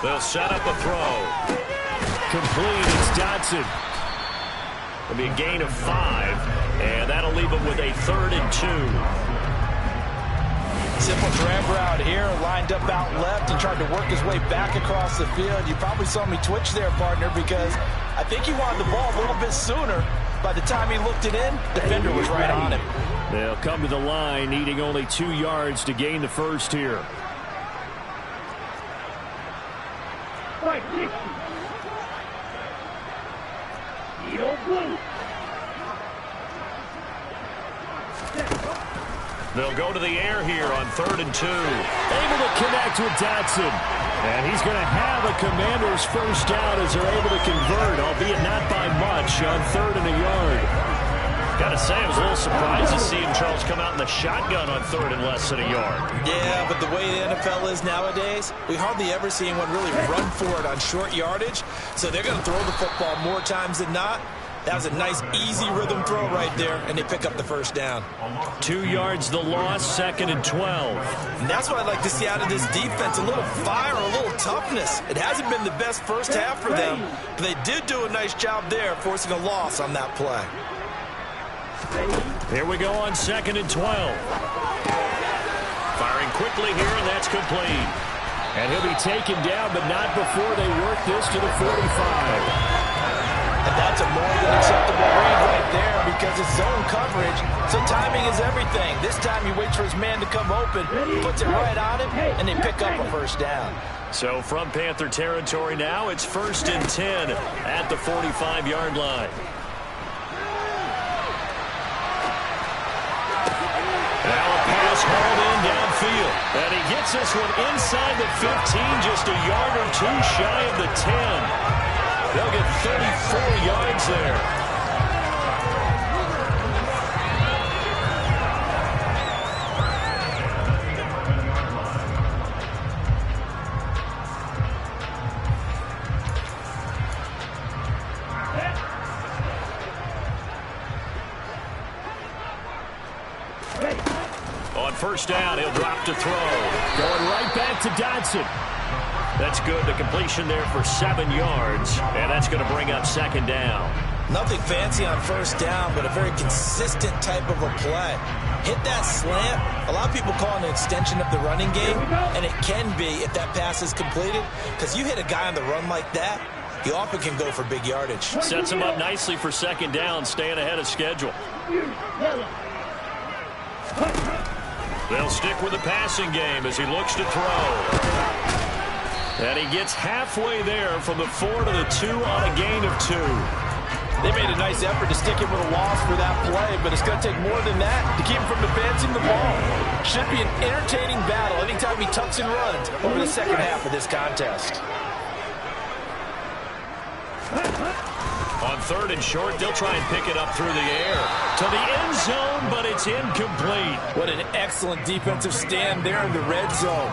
They'll set up a throw. Complete. It's Dodson. It'll be a gain of 5, and that'll leave them with a 3rd and 2. Simple drag route here, lined up out left and tried to work his way back across the field. You probably saw me twitch there, partner, because I think he wanted the ball a little bit sooner. By the time he looked it in, defender was right on him. They'll come to the line, needing only 2 yards to gain the first here. They'll go to the air here on 3rd and 2. Able to connect with Dodson. And he's going to have a Commander's first down as they're able to convert, albeit not by much, on 3rd and a yard. Got to say, I was a little surprised to see him, Charles, come out in the shotgun on 3rd and less than a yard. Yeah, but the way the NFL is nowadays, we hardly ever see anyone really run for it on short yardage. So they're going to throw the football more times than not. That was a nice, easy rhythm throw right there, and they pick up the first down. 2 yards the loss, 2nd and 12. And that's what I'd like to see out of this defense, a little fire, a little toughness. It hasn't been the best first half for them, but they did do a nice job there, forcing a loss on that play. Here we go on 2nd and 12. Firing quickly here, and that's complete. And he'll be taken down, but not before they work this to the 45. And that's a more than acceptable read right there because it's zone coverage, so timing is everything. This time he waits for his man to come open, puts it right on him, and they pick up a first down. So from Panther territory now, it's 1st and 10 at the 45-yard line. Now a pass hauled in downfield. And he gets this one inside the 15, just a yard or 2 shy of the 10. They'll get 34 yards there. On 1st down, he'll drop to throw. Going right back to Dodson. That's good. The completion there for 7 yards, and that's going to bring up 2nd down. Nothing fancy on 1st down, but a very consistent type of a play. Hit that slant. A lot of people call it an extension of the running game, and it can be if that pass is completed, because you hit a guy on the run like that, he often can go for big yardage. Sets him up nicely for 2nd down, staying ahead of schedule. They'll stick with the passing game as he looks to throw. And he gets halfway there from the 4 to the 2 on a gain of 2. They made a nice effort to stick him with a loss for that play, but it's going to take more than that to keep him from advancing the ball. Should be an entertaining battle anytime he tucks and runs over the second half of this contest. On 3rd and short, they'll try and pick it up through the air to the end zone, but it's incomplete. What an excellent defensive stand there in the red zone.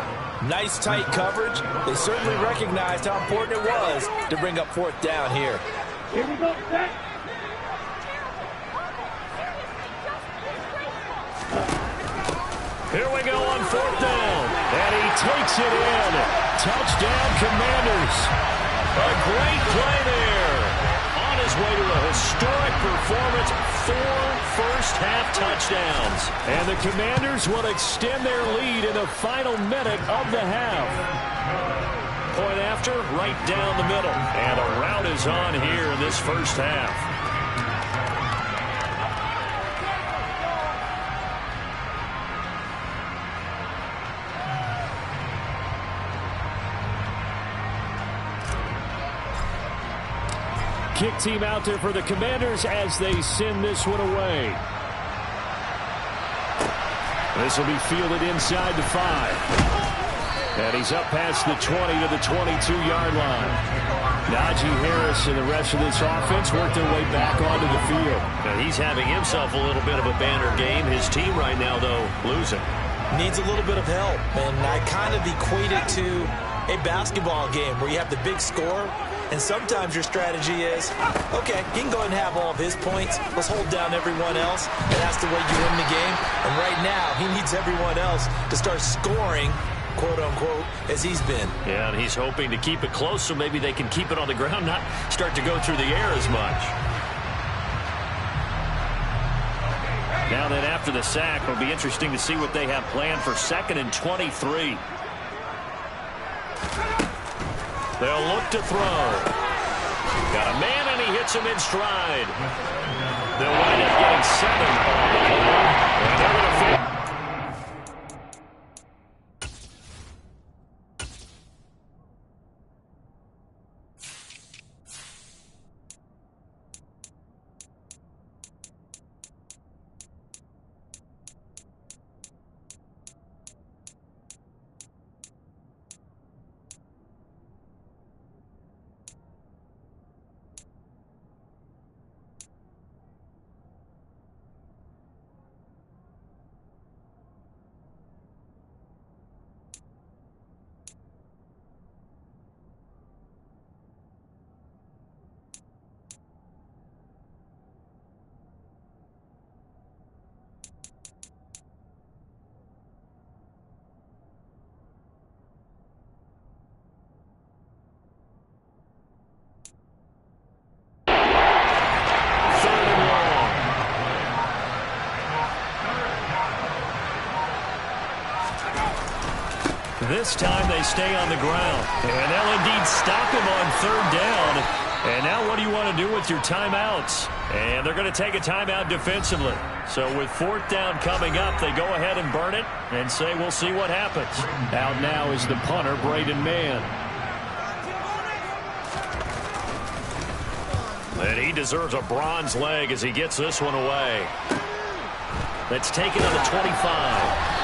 Nice tight coverage. They certainly recognized how important it was to bring up 4th down here. Here we go, set. Here we go on 4th down. And he takes it in. Touchdown, Commanders. A great play there. On his way to a historic performance, 4 first-half touchdowns. And the Commanders will extend their lead in the final minute of the half. Point after, right down the middle. And a rout is on here in this first half. Kick team out there for the Commanders as they send this one away. This will be fielded inside the 5. And he's up past the 20 to the 22-yard line. Najee Harris and the rest of this offense work their way back onto the field. Now he's having himself a little bit of a banner game. His team right now, though, losing. Needs a little bit of help, and I kind of equate it to a basketball game where you have the big score, and sometimes your strategy is, okay, he can go ahead and have all of his points. Let's hold down everyone else, and that's the way you win the game. And right now, he needs everyone else to start scoring, quote-unquote, as he's been. Yeah, and he's hoping to keep it close so maybe they can keep it on the ground, not start to go through the air as much. Now then, after the sack, it'll be interesting to see what they have planned for 2nd and 23. They'll look to throw. Got a man, and he hits him in stride. They'll wind up getting 7 on the play. And they're going to fit. This time they stay on the ground. And they'll indeed stop him on 3rd down. And now what do you want to do with your timeouts? And they're going to take a timeout defensively. So with 4th down coming up, they go ahead and burn it and say we'll see what happens. Out now is the punter, Braden Mann. And he deserves a bronze leg as he gets this one away. That's taken on the 25.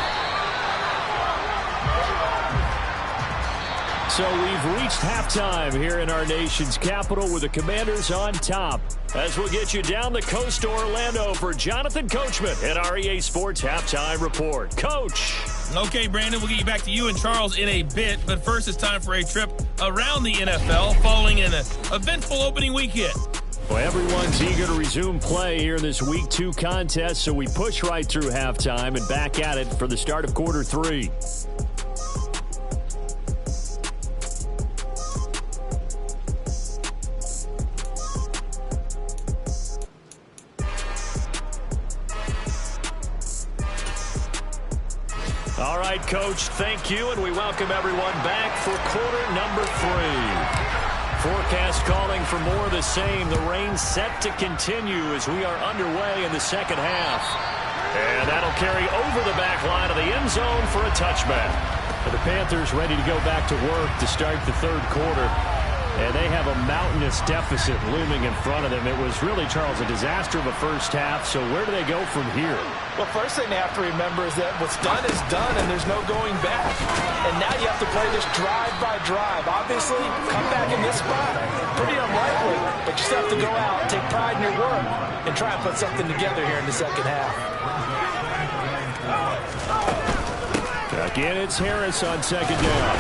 So we've reached halftime here in our nation's capital with the Commanders on top. As we'll get you down the coast to Orlando for Jonathan Coachman at our EA Sports Halftime Report. Coach. Okay, Brandon, we'll get you back to you and Charles in a bit. But first, it's time for a trip around the NFL following an eventful opening weekend. Well, everyone's eager to resume play here in this Week 2 contest, so we push right through halftime and back at it for the start of Quarter 3. All right, Coach, thank you, and we welcome everyone back for quarter number 3. Forecast calling for more of the same. The rain set to continue as we are underway in the second half. And that'll carry over the back line of the end zone for a touchback. The Panthers ready to go back to work to start the 3rd quarter. And they have a mountainous deficit looming in front of them. It was really, Charles, a disaster of a first half. So where do they go from here? Well, first thing they have to remember is that what's done is done, and there's no going back. And now you have to play this drive by drive. Obviously, come back in this spot, pretty unlikely. But you still have to go out and take pride in your work and try and put something together here in the second half. Again, it's Harris on 2nd down.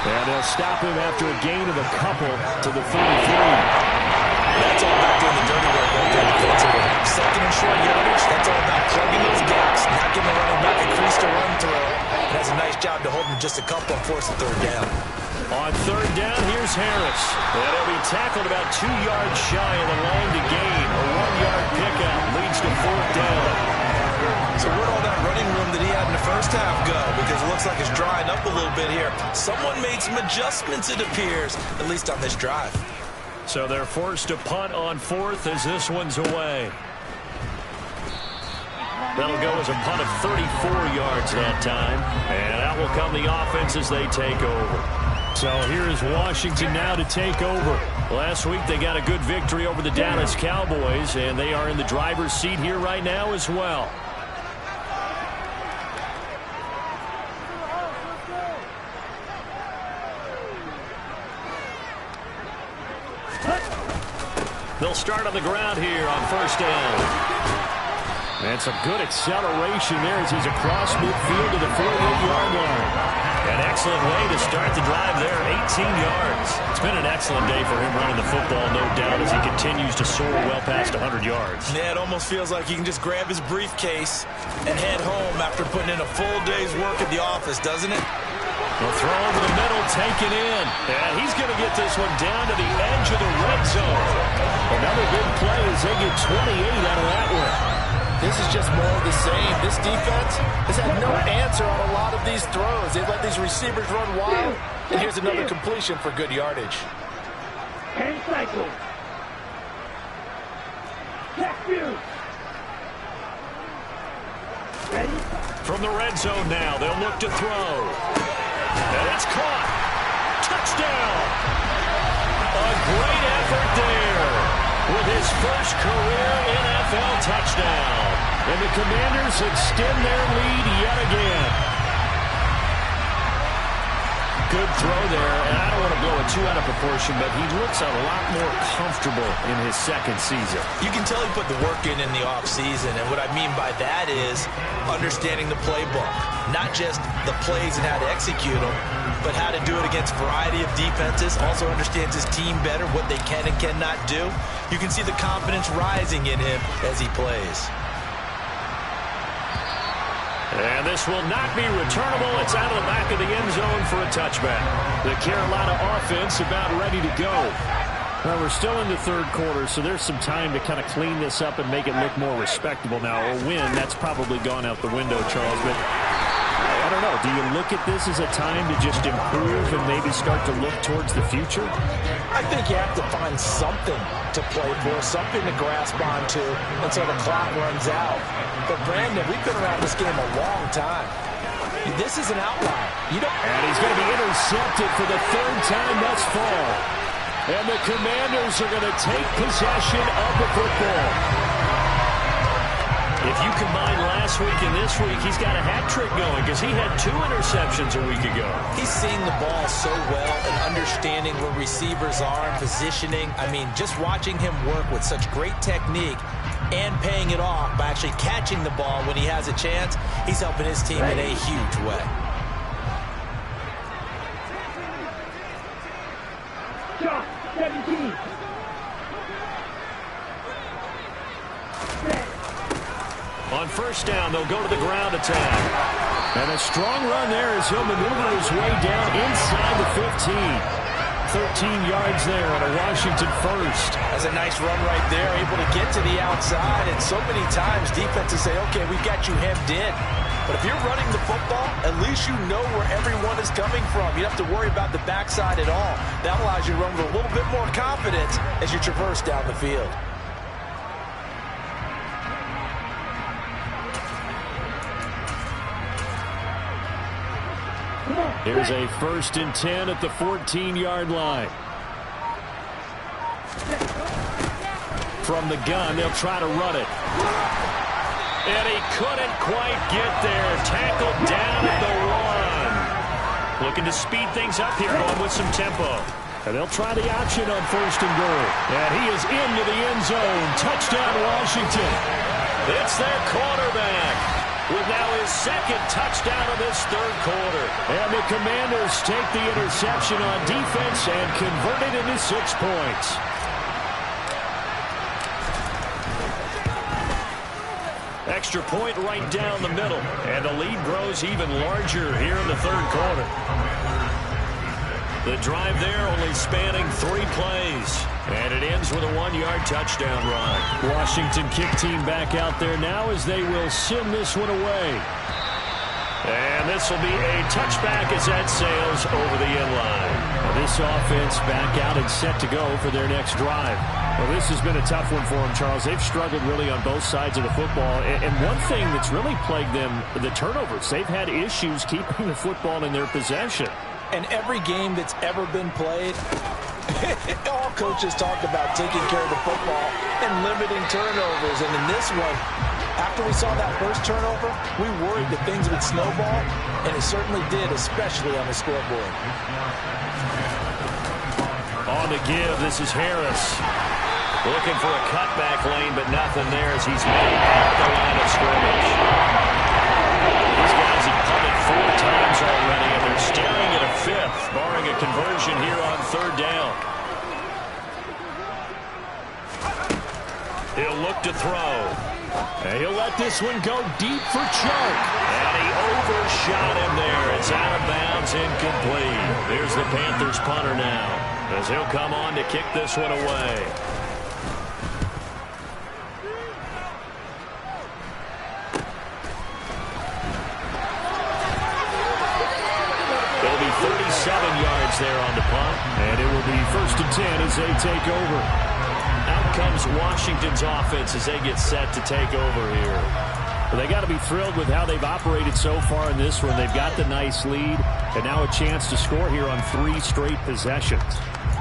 And they'll stop him after a gain of a couple to the 33. That's all about doing the dirty work right there defensively. 2nd and short yardage, that's all about plugging those gaps, not giving the running back a crease to run through. It has a nice job to hold him just a couple on 4th and 3rd down. On 3rd down, here's Harris. And he'll be tackled about 2 yards shy of the line to gain. A 1-yard pickup leads to 4th down. So where'd all that running room that he had in the first half go? Because it looks like it's drying up a little bit here. Someone made some adjustments, it appears, at least on this drive. So they're forced to punt on 4th as this one's away. That'll go as a punt of 34 yards that time. And out will come the offense as they take over. So here is Washington now to take over. Last week they got a good victory over the Dallas Cowboys, and they are in the driver's seat here right now as well. They'll start on the ground here on first down. And some good acceleration there as he's across midfield to the 48-yard line. An excellent way to start the drive there, 18 yards. It's been an excellent day for him running the football, no doubt, as he continues to soar well past 100 yards. Yeah, it almost feels like he can just grab his briefcase and head home after putting in a full day's work at the office, doesn't it? They'll throw over the middle, taken in. And he's going to get this one down to the edge of the red zone. Another big play as they get 28 out of that one. This is just more of the same. This defense has had no answer on a lot of these throws. They've let these receivers run wild. And here's another completion for good yardage. 10 cycles. Check you. Ready? From the red zone now, they'll look to throw. And it's caught. Touchdown. A great effort there with his first career NFL touchdown. And the Commanders extend their lead yet again. Good throw there, and I don't want to blow it too out of proportion, but he looks a lot more comfortable in his second season. You can tell he put the work in the offseason, and what I mean by that is understanding the playbook. Not just the plays and how to execute them, but how to do it against a variety of defenses. Also understands his team better, what they can and cannot do. You can see the confidence rising in him as he plays. And this will not be returnable. It's out of the back of the end zone for a touchback. The Carolina offense about ready to go. Well, we're still in the third quarter, so there's some time to kind of clean this up and make it look more respectable now. A win, that's probably gone out the window, Charles. But I don't know. Do you look at this as a time to just improve and maybe start to look towards the future? I think you have to find something to play for, something to grasp onto until the clock runs out. But, Brandon, we've been around this game a long time. This is an outlier. And he's going to be intercepted for the third time thus far. And the Commanders are going to take possession of the football. If you combine last week and this week, he's got a hat trick going because he had 2 interceptions a week ago. He's seeing the ball so well and understanding where receivers are and positioning. I mean, just watching him work with such great technique and paying it off by actually catching the ball when he has a chance, he's helping his team in a huge way. Shot 17. On first down, they'll go to the ground attack. And a strong run there as he'll maneuver his way down inside the 15. 13 yards there on a Washington first. That's a nice run right there, able to get to the outside. And so many times defenses say, okay, we've got you hemmed in. But if you're running the football, at least you know where everyone is coming from. You don't have to worry about the backside at all. That allows you to run with a little bit more confidence as you traverse down the field. Here's a 1st and 10 at the 14-yard line. From the gun, they'll try to run it. And he couldn't quite get there. Tackled down at the 1. Looking to speed things up here, going with some tempo. And they'll try the option on 1st and goal. And he is into the end zone. Touchdown, Washington. It's their quarterback with now his 2nd touchdown of this third quarter. And the Commanders take the interception on defense and convert it into 6 points. Extra point right down the middle. And the lead grows even larger here in the third quarter. The drive there only spanning 3 plays. And it ends with a 1-yard touchdown run. Washington kick team back out there now as they will send this one away. And this will be a touchback as that sails over the end line. This offense back out and set to go for their next drive. Well, this has been a tough one for them, Charles. They've struggled really on both sides of the football. And one thing that's really plagued them, the turnovers. They've had issues keeping the football in their possession. And every game that's ever been played, all coaches talk about taking care of the football and limiting turnovers. And in this one, after we saw that first turnover, we worried that things would snowball, and it certainly did, especially on the scoreboard. On the give, this is Harris. Looking for a cutback lane, but nothing there as he's made at the line of scrimmage. These guys have punted 4 times already, and they're staring at a 5th, barring a conversion here on 3rd down. He'll look to throw. And he'll let this one go deep for choke. And he overshot him there. It's out of bounds, incomplete. Here's the Panthers punter now, as he'll come on to kick this one away. It'll be 37 yards there on the punt. And it will be 1st and 10 as they take over. Out comes Washington's offense as they get set to take over here. Well, they got to be thrilled with how they've operated so far in this one. They've got the nice lead, and now a chance to score here on 3 straight possessions.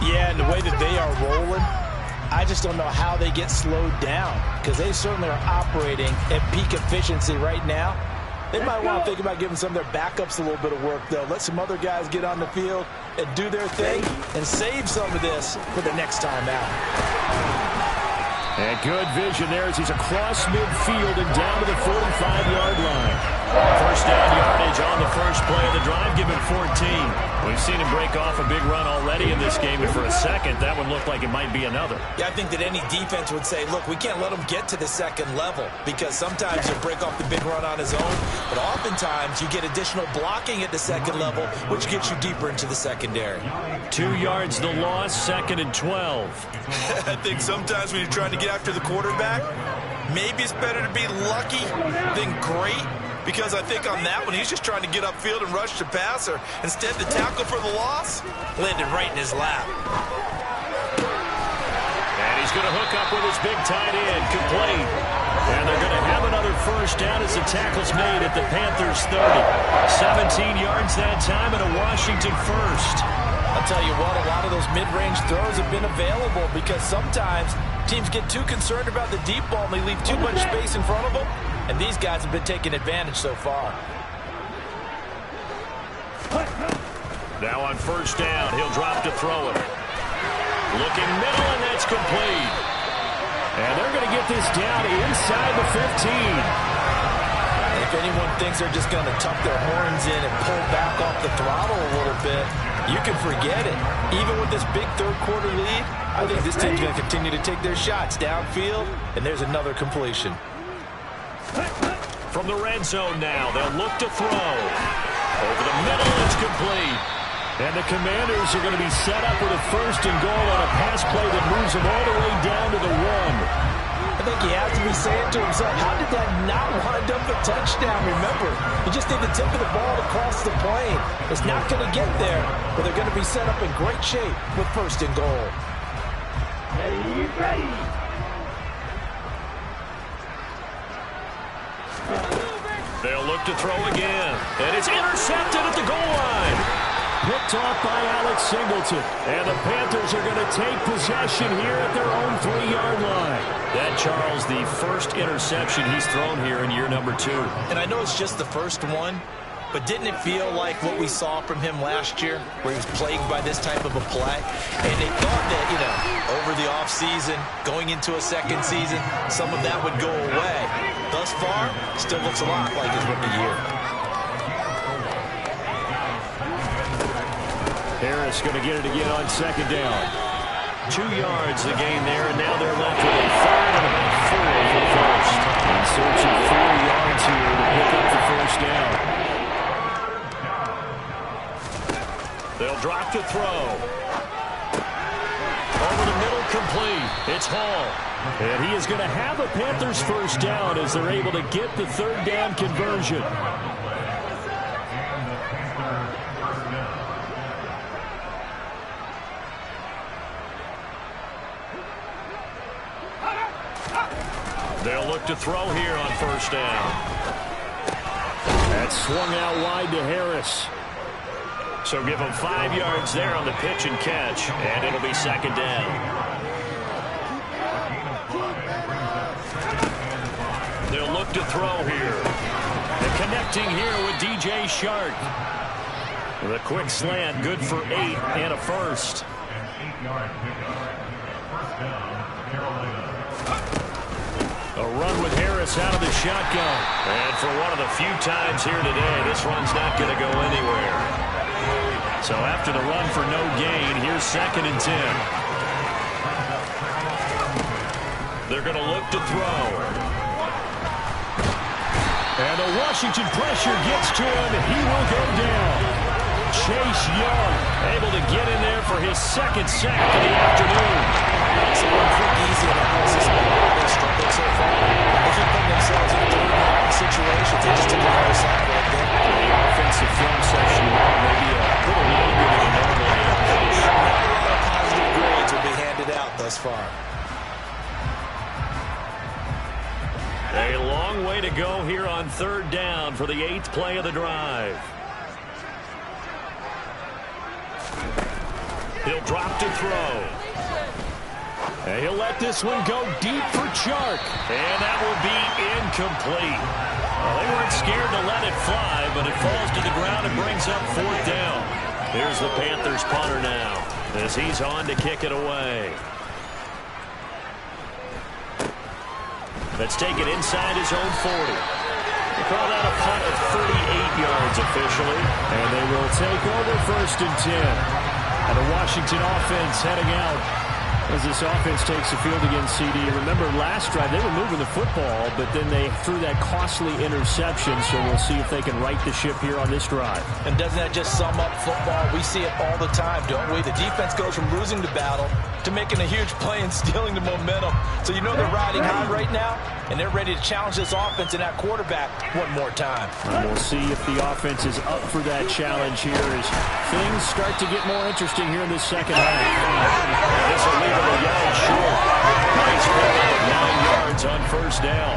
Yeah, and the way that they are rolling, I just don't know how they get slowed down, because they certainly are operating at peak efficiency right now. They might want to think about giving some of their backups a little bit of work, though. Let some other guys get on the field and do their thing and save some of this for the next time out. And good vision there as he's across midfield and down to the 45-yard line. 1st down yardage on the first play of the drive, give him 14. We've seen him break off a big run already in this game, and for a second, that one looked like it might be another. Yeah, I think that any defense would say, look, we can't let him get to the 2nd level, because sometimes he'll break off the big run on his own, but oftentimes you get additional blocking at the 2nd level, which gets you deeper into the secondary. 2 yards the loss, 2nd and 12. I think sometimes when you're trying to get after the quarterback, maybe it's better to be lucky than great, because I think on that one, he's just trying to get upfield and rush the passer. Instead, the tackle for the loss landed right in his lap. And he's going to hook up with his big tight end, complete. And they're going to have another 1st down as the tackle's made at the Panthers' 30. 17 yards that time and a Washington 1st. I'll tell you what, a lot of those mid-range throws have been available because sometimes teams get too concerned about the deep ball and they leave too much space in front of them, and these guys have been taking advantage so far. Now on 1st down, he'll drop to throw it. Looking middle, and that's complete. And they're going to get this down inside the 15. If anyone thinks they're just going to tuck their horns in and pull back off the throttle a little bit, you can forget it. Even with this big 3rd quarter lead, I think this team's going to continue to take their shots downfield, and there's another completion. From the red zone now, they'll look to throw. Over the middle, it's complete. And the Commanders are going to be set up with a 1st and goal on a pass play that moves them all the way down to the 1. I think he has to be saying to himself, how did that not wind up a touchdown? Remember, you just need the tip of the ball to cross the plane. It's not going to get there, but they're going to be set up in great shape with 1st and goal. Ready. They'll look to throw again. And it's intercepted at the goal line. Picked off by Alex Singleton. And the Panthers are going to take possession here at their own 3-yard line. That, Charles, the 1st interception he's thrown here in year number 2. And I know it's just the 1st one, but didn't it feel like what we saw from him last year, where he was plagued by this type of a play? And they thought that, over the offseason, going into a 2nd season, some of that would go away. Thus far, still looks a lot like his rookie year. Harris going to get it again on 2nd down. 2 yards the gain there, and now they're left with a 3rd and about 4 for the 1st. In search of 4 yards here to pick up the 1st down. They'll drop to throw. Over the middle, complete. It's Hall. And he is going to have a Panthers 1st down as they're able to get the 3rd down conversion. They'll look to throw here on 1st down. That's swung out wide to Harris. So give them 5 yards there on the pitch and catch, and it'll be 2nd down. They'll look to throw here. They're connecting here with DJ Shark. The quick slant, good for 8 and a 1st. 8-yard pickup. 1st down. A run with Harris out of the shotgun. And for one of the few times here today, this run's not going to go anywhere. So after the run for no gain, here's 2nd and 10. They're going to look to throw. And the Washington pressure gets to him. He will go down. Chase Young able to get in there for his 2nd sack of the afternoon. So one quick, easy analysis of how they struggled so far. They keep putting themselves in situations. They just took another sack right there. The offensive film section maybe a little longer than it normally is. Not a lot of positive grades will be handed out thus far. A long way to go here on 3rd down for the 8th play of the drive. He'll drop to throw. And he'll let this one go deep for Chark. And that will be incomplete. Well, they weren't scared to let it fly, but it falls to the ground and brings up 4th down. Here's the Panthers punter now as he's on to kick it away. Let's take it inside his own 40. They call that a punt of 38 yards officially. And they will take over 1st and 10. And the Washington offense heading out as this offense takes the field against CD. Remember, last drive, they were moving the football, but then they threw that costly interception, so we'll see if they can right the ship here on this drive. And doesn't that just sum up football? We see it all the time, don't we? The defense goes from losing the battle to making a huge play and stealing the momentum. So you know they're riding high right now, and they're ready to challenge this offense and that quarterback one more time. And we'll see if the offense is up for that challenge here as things start to get more interesting here in the 2nd half. This will leave him a yard short. Nice pickup of 9 yards on 1st down.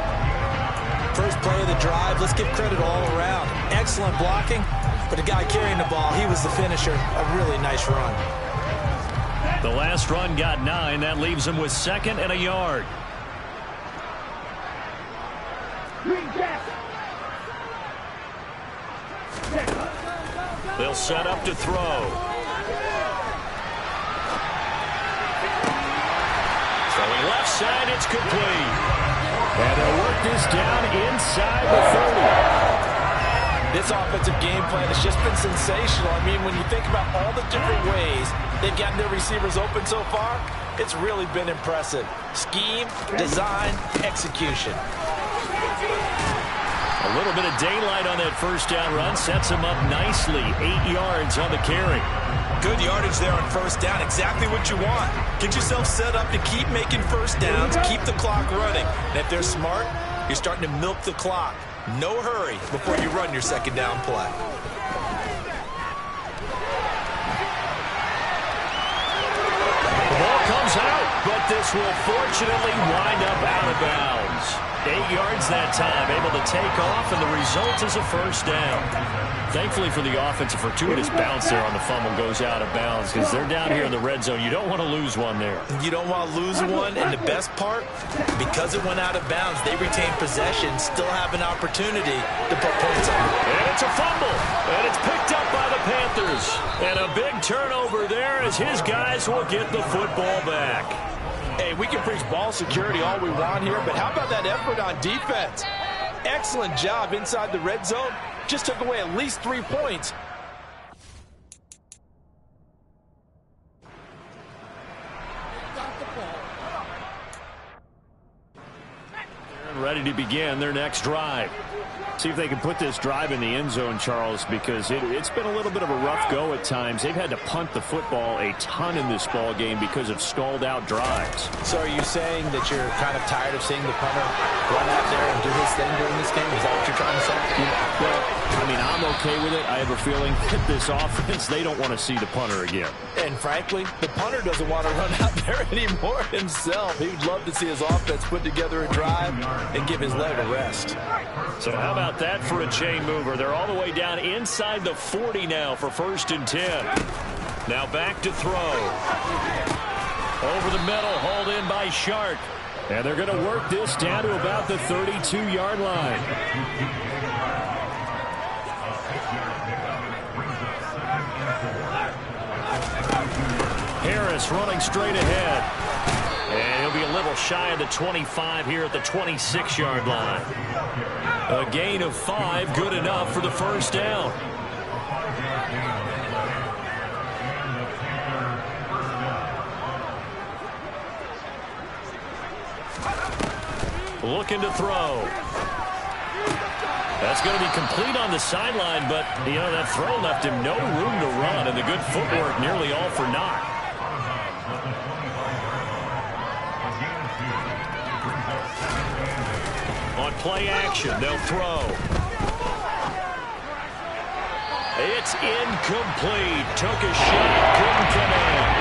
First play of the drive, let's give credit all around. Excellent blocking, but the guy carrying the ball, he was the finisher. A really nice run. The last run got 9. That leaves him with 2nd and a yard. They'll set up to throw. Throwing left side, it's complete. And they'll work this down inside the 30. This offensive game plan has just been sensational. I mean, when you think about all the different ways they've gotten their receivers open so far, it's really been impressive. Scheme, design, execution. A little bit of daylight on that 1st down run sets him up nicely. 8 yards on the carry. Good yardage there on 1st down. Exactly what you want. Get yourself set up to keep making 1st downs, keep the clock running. And if they're smart, you're starting to milk the clock. No hurry before you run your 2nd down play. The ball comes out, but this will fortunately wind up out of bounds. 8 yards that time, able to take off, and the result is a 1st down. Thankfully for the offense, a fortuitous bounce there on the fumble goes out of bounds because they're down here in the red zone. You don't want to lose one there. You don't want to lose one, and the best part, because it went out of bounds, they retain possession, still have an opportunity to put points on it. And it's a fumble, and it's picked up by the Panthers. And a big turnover there as his guys will get the football back. Hey, we can preach ball security all we want here, but how about that effort on defense? Excellent job inside the red zone. Just took away at least 3 points. They're ready to begin their next drive. See if they can put this drive in the end zone, Charles, because it's been a little bit of a rough go at times. They've had to punt the football a ton in this ball game because of stalled out drives. So are you saying that you're kind of tired of seeing the punter run out there and do his thing during this game? Is that what you're trying to say? Well, I mean, I'm okay with it. I have a feeling that this offense, they don't want to see the punter again. And frankly, the punter doesn't want to run out there anymore himself. He would love to see his offense put together a drive and give his leg a rest. So how about that for a chain mover? They're all the way down inside the 40 now for 1st and 10. Now back to throw. Over the middle, hauled in by Shark. And they're going to work this down to about the 32-yard line. Harris running straight ahead. And he'll be a little shy of the 25 here at the 26-yard line. A gain of 5, good enough for the first down. Looking to throw. That's going to be complete on the sideline, but, you know, that throw left him no room to run, and the good footwork nearly all for naught. On play action, they'll throw. It's incomplete. Took a shot, couldn't connect.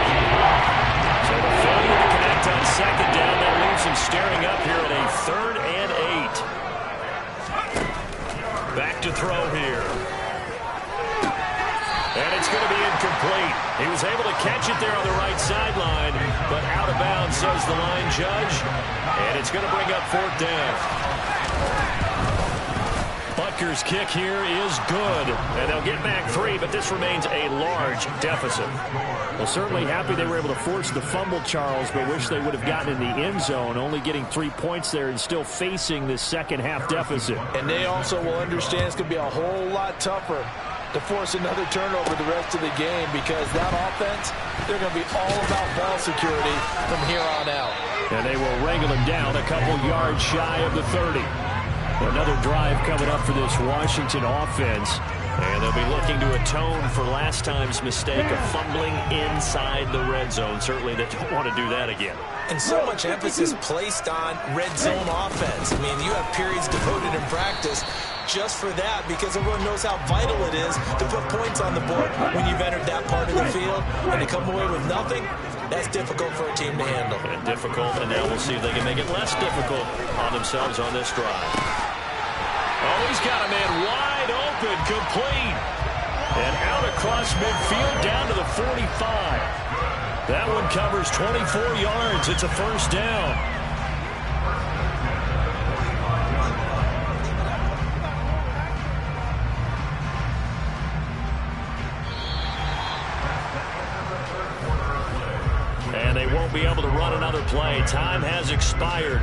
So the failure to connect on second down, that leaves him staring up here at a 3rd and 8. Back to throw here. And it's going to be incomplete. He was able to catch it there on the right sideline, but out of bounds, says the line judge. And it's going to bring up 4th down. Butker's kick here is good, and they'll get back 3, but this remains a large deficit. Well, certainly happy they were able to force the fumble, Charles, but wish they would have gotten in the end zone, only getting 3 points there and still facing this second-half deficit. And they also will understand it's going to be a whole lot tougher to force another turnover the rest of the game, because that offense, they're going to be all about ball security from here on out. And they will wrangle him down a couple yards shy of the 30. Another drive coming up for this Washington offense. And they'll be looking to atone for last time's mistake of fumbling inside the red zone. Certainly they don't want to do that again. And so much emphasis placed on red zone offense. I mean, you have periods devoted in practice just for that, because everyone knows how vital it is to put points on the board when you've entered that part of the field. And to come away with nothing, that's difficult for a team to handle. And difficult, and now we'll see if they can make it less difficult on themselves on this drive. Oh, he's got a man wide open, complete. And out across midfield down to the 45. That one covers 24 yards. It's a first down. And they won't be able to run another play. Time has expired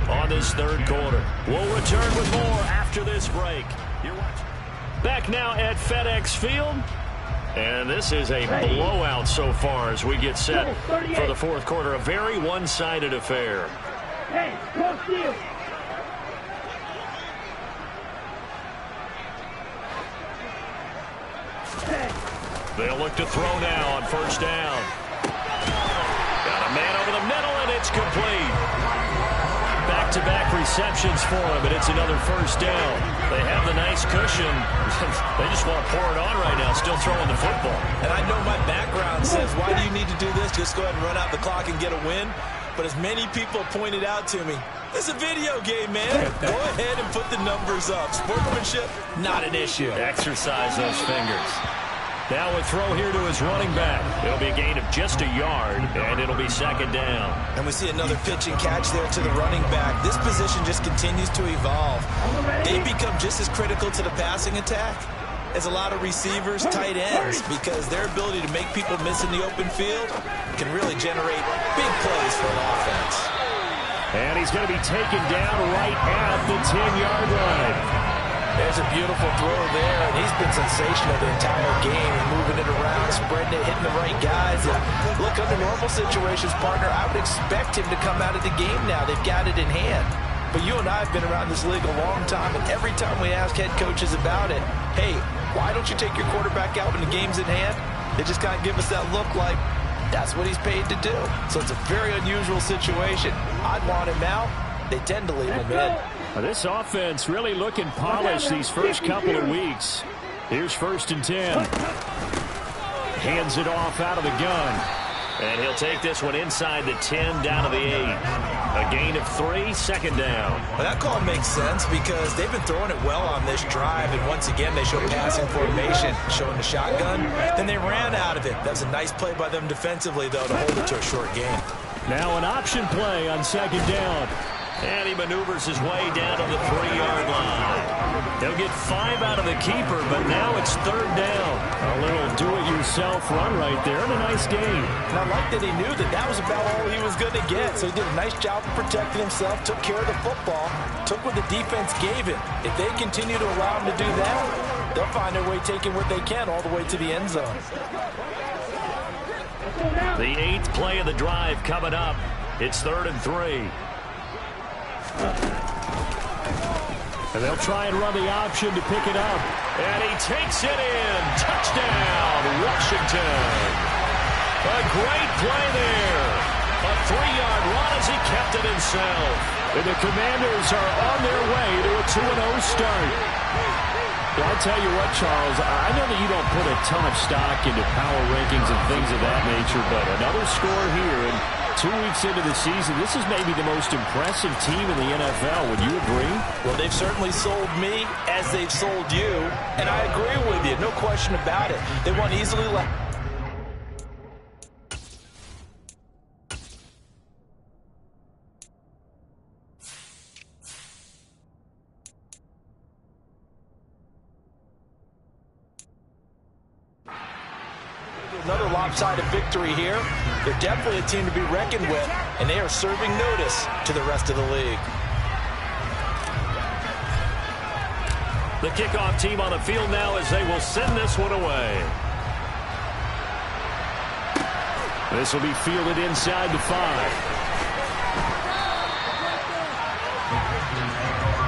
on this 3rd quarter. We'll return with more after this break. You're watching. Back now at FedEx Field. And this is a blowout so far as we get set for the 4th quarter. A very one-sided affair. Hey, close deal. They'll look to throw now on first down. Got a man over the middle, and it's complete. Back-to-back receptions for him, and it's another first down. They have the nice cushion. They just want to pour it on right now, still throwing the football. And I know my background says, why do you need to do this? Just go ahead and run out the clock and get a win. But as many people pointed out to me, it's a video game, man. Go ahead and put the numbers up. Sportsmanship, not an issue. Exercise those fingers. Now a throw here to his running back. It'll be a gain of just a yard, and it'll be second down. And we see another pitch and catch there to the running back. This position just continues to evolve. They become just as critical to the passing attack as a lot of receivers, tight ends, because their ability to make people miss in the open field can really generate big plays for an offense. And he's going to be taken down right at the 10-yard line. There's a beautiful throw there, and he's been sensational the entire game, moving it around, spreading it, hitting the right guys. And look, under normal situations, partner, I would expect him to come out of the game now. They've got it in hand. But you and I have been around this league a long time, and every time we ask head coaches about it, hey, why don't you take your quarterback out when the game's in hand? They just kind of give us that look like that's what he's paid to do. So it's a very unusual situation. I'd want him out. They tend to leave him in. This offense really looking polished these first couple of weeks. Here's 1st and 10. Hands it off out of the gun. And he'll take this one inside the 10 down to the 8. A gain of 3, second down. Well, that call makes sense because they've been throwing it well on this drive, and once again they show passing formation, showing the shotgun. Then they ran out of it. That's a nice play by them defensively, though, to hold it to a short gain. Now an option play on second down. And he maneuvers his way down to the 3-yard line. They'll get 5 out of the keeper, but now it's 3rd down. A little himself run right there, and a nice gain. And I like that he knew that that was about all he was going to get. So he did a nice job of protecting himself, took care of the football, took what the defense gave him. If they continue to allow him to do that, they'll find their way taking what they can all the way to the end zone. The 8th play of the drive coming up. It's 3rd and 3. And they'll try and run the option to pick it up. And he takes it in. Touchdown, Washington. A great play there. A 3-yard run as he kept it himself. And the Commanders are on their way to a 2-0 start. Well, I'll tell you what, Charles, I know that you don't put a ton of stock into power rankings and things of that nature, but another score here, and 2 weeks into the season, this is maybe the most impressive team in the NFL. Would you agree? Well, they've certainly sold me as they've sold you, and I agree with you, no question about it. They won easily left. Another lopsided victory here. They're definitely a team to be reckoned with, and they are serving notice to the rest of the league. The kickoff team on the field now as they will send this one away. This will be fielded inside the 5.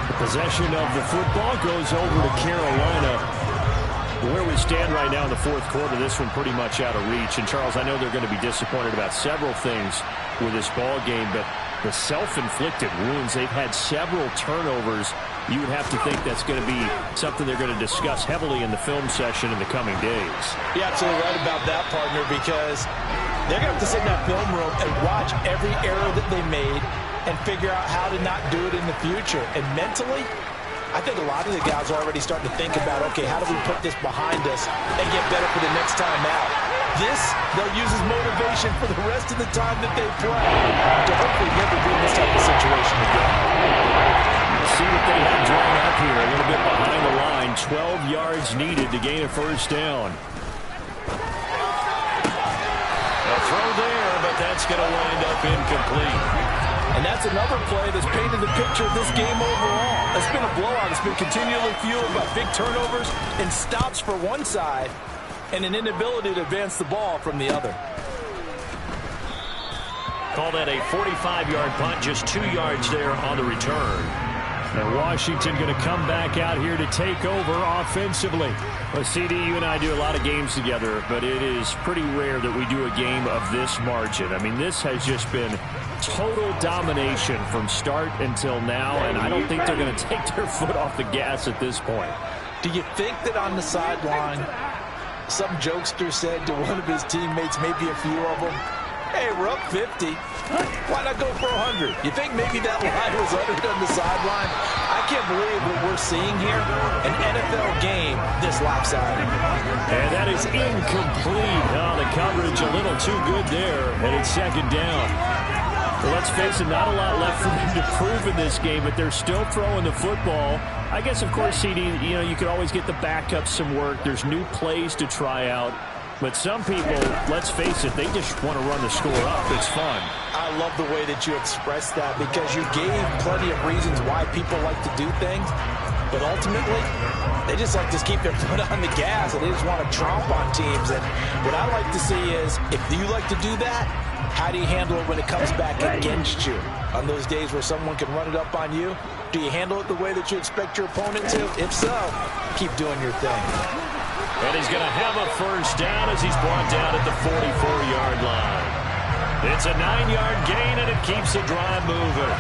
The possession of the football goes over to Carolina. Where we stand right now in the 4th quarter, this one pretty much out of reach. And, Charles, I know they're going to be disappointed about several things with this ball game, but the self-inflicted wounds, they've had several turnovers. You would have to think that's going to be something they're going to discuss heavily in the film session in the coming days. You're absolutely right about that, partner, because they're going to have to sit in that film room and watch every error that they made and figure out how to not do it in the future. And mentally, I think a lot of the guys are already starting to think about, okay, how do we put this behind us and get better for the next time out? This, they'll use as motivation for the rest of the time that they play to hopefully never be in this type of situation again. We'll see what they have drawn up here. A little bit behind the line. 12 yards needed to gain a first down. A throw there, but that's going to wind up incomplete. And that's another play that's painted the picture of this game overall. It's been a blowout. It's been continually fueled by big turnovers and stops for one side and an inability to advance the ball from the other. Call that a 45-yard punt, just 2 yards there on the return. And Washington going to come back out here to take over offensively. Well, CD, you and I do a lot of games together, but it is pretty rare that we do a game of this margin. I mean, this has just been total domination from start until now, and I don't think they're going to take their foot off the gas at this point. Do you think that on the sideline, some jokester said to one of his teammates, maybe a few of them, hey, we're up 50. Why not go for 100? You think maybe that line was uttered on the sideline? I can't believe what we're seeing here. An NFL game this lopsided. And that is incomplete. Oh, the coverage a little too good there, and it's 2nd down. Well, let's face it, not a lot left for them to prove in this game, but they're still throwing the football. I guess, of course, CD, you know, you could always get the backups some work. There's new plays to try out. But some people, let's face it, they just want to run the score up. It's fun. I love the way that you expressed that because you gave plenty of reasons why people like to do things. But ultimately, they just like to keep their foot on the gas and they just want to tromp on teams. And what I like to see is, if you like to do that, how do you handle it when it comes back against you? On those days where someone can run it up on you, do you handle it the way that you expect your opponent to? If so, keep doing your thing. And he's going to have a first down as he's brought down at the 44-yard line. It's a 9-yard gain, and it keeps the drive moving.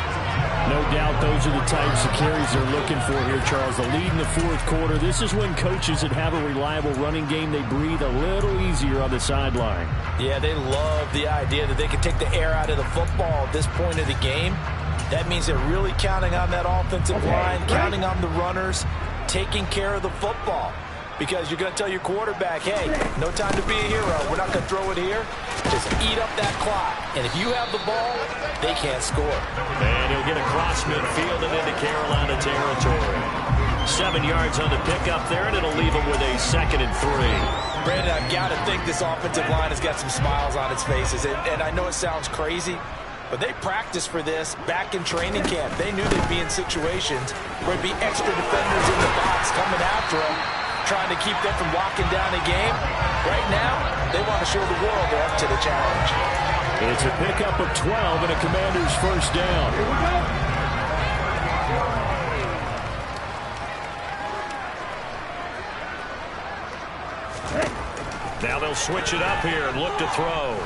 No doubt those are the types of carries they're looking for here, Charles. The lead in the 4th quarter. This is when coaches that have a reliable running game, they breathe a little easier on the sideline. Yeah, they love the idea that they can take the air out of the football at this point of the game. That means they're really counting on that offensive line, counting on the runners, taking care of the football. Because you're going to tell your quarterback, hey, no time to be a hero. We're not going to throw it here. Just eat up that clock. And if you have the ball, they can't score. And he'll get across midfield and into Carolina territory. 7 yards on the pickup there, and it'll leave him with a 2nd and 3. Brandon, I've got to think this offensive line has got some smiles on its faces. And I know it sounds crazy, but they practiced for this back in training camp. They knew they'd be in situations where there'd be extra defenders in the box coming after them, trying to keep them from locking down a game. Right now, they want to show the world they're up to the challenge. It's a pickup of 12 and a Commanders first down. Here we go. Now they'll switch it up here and look to throw.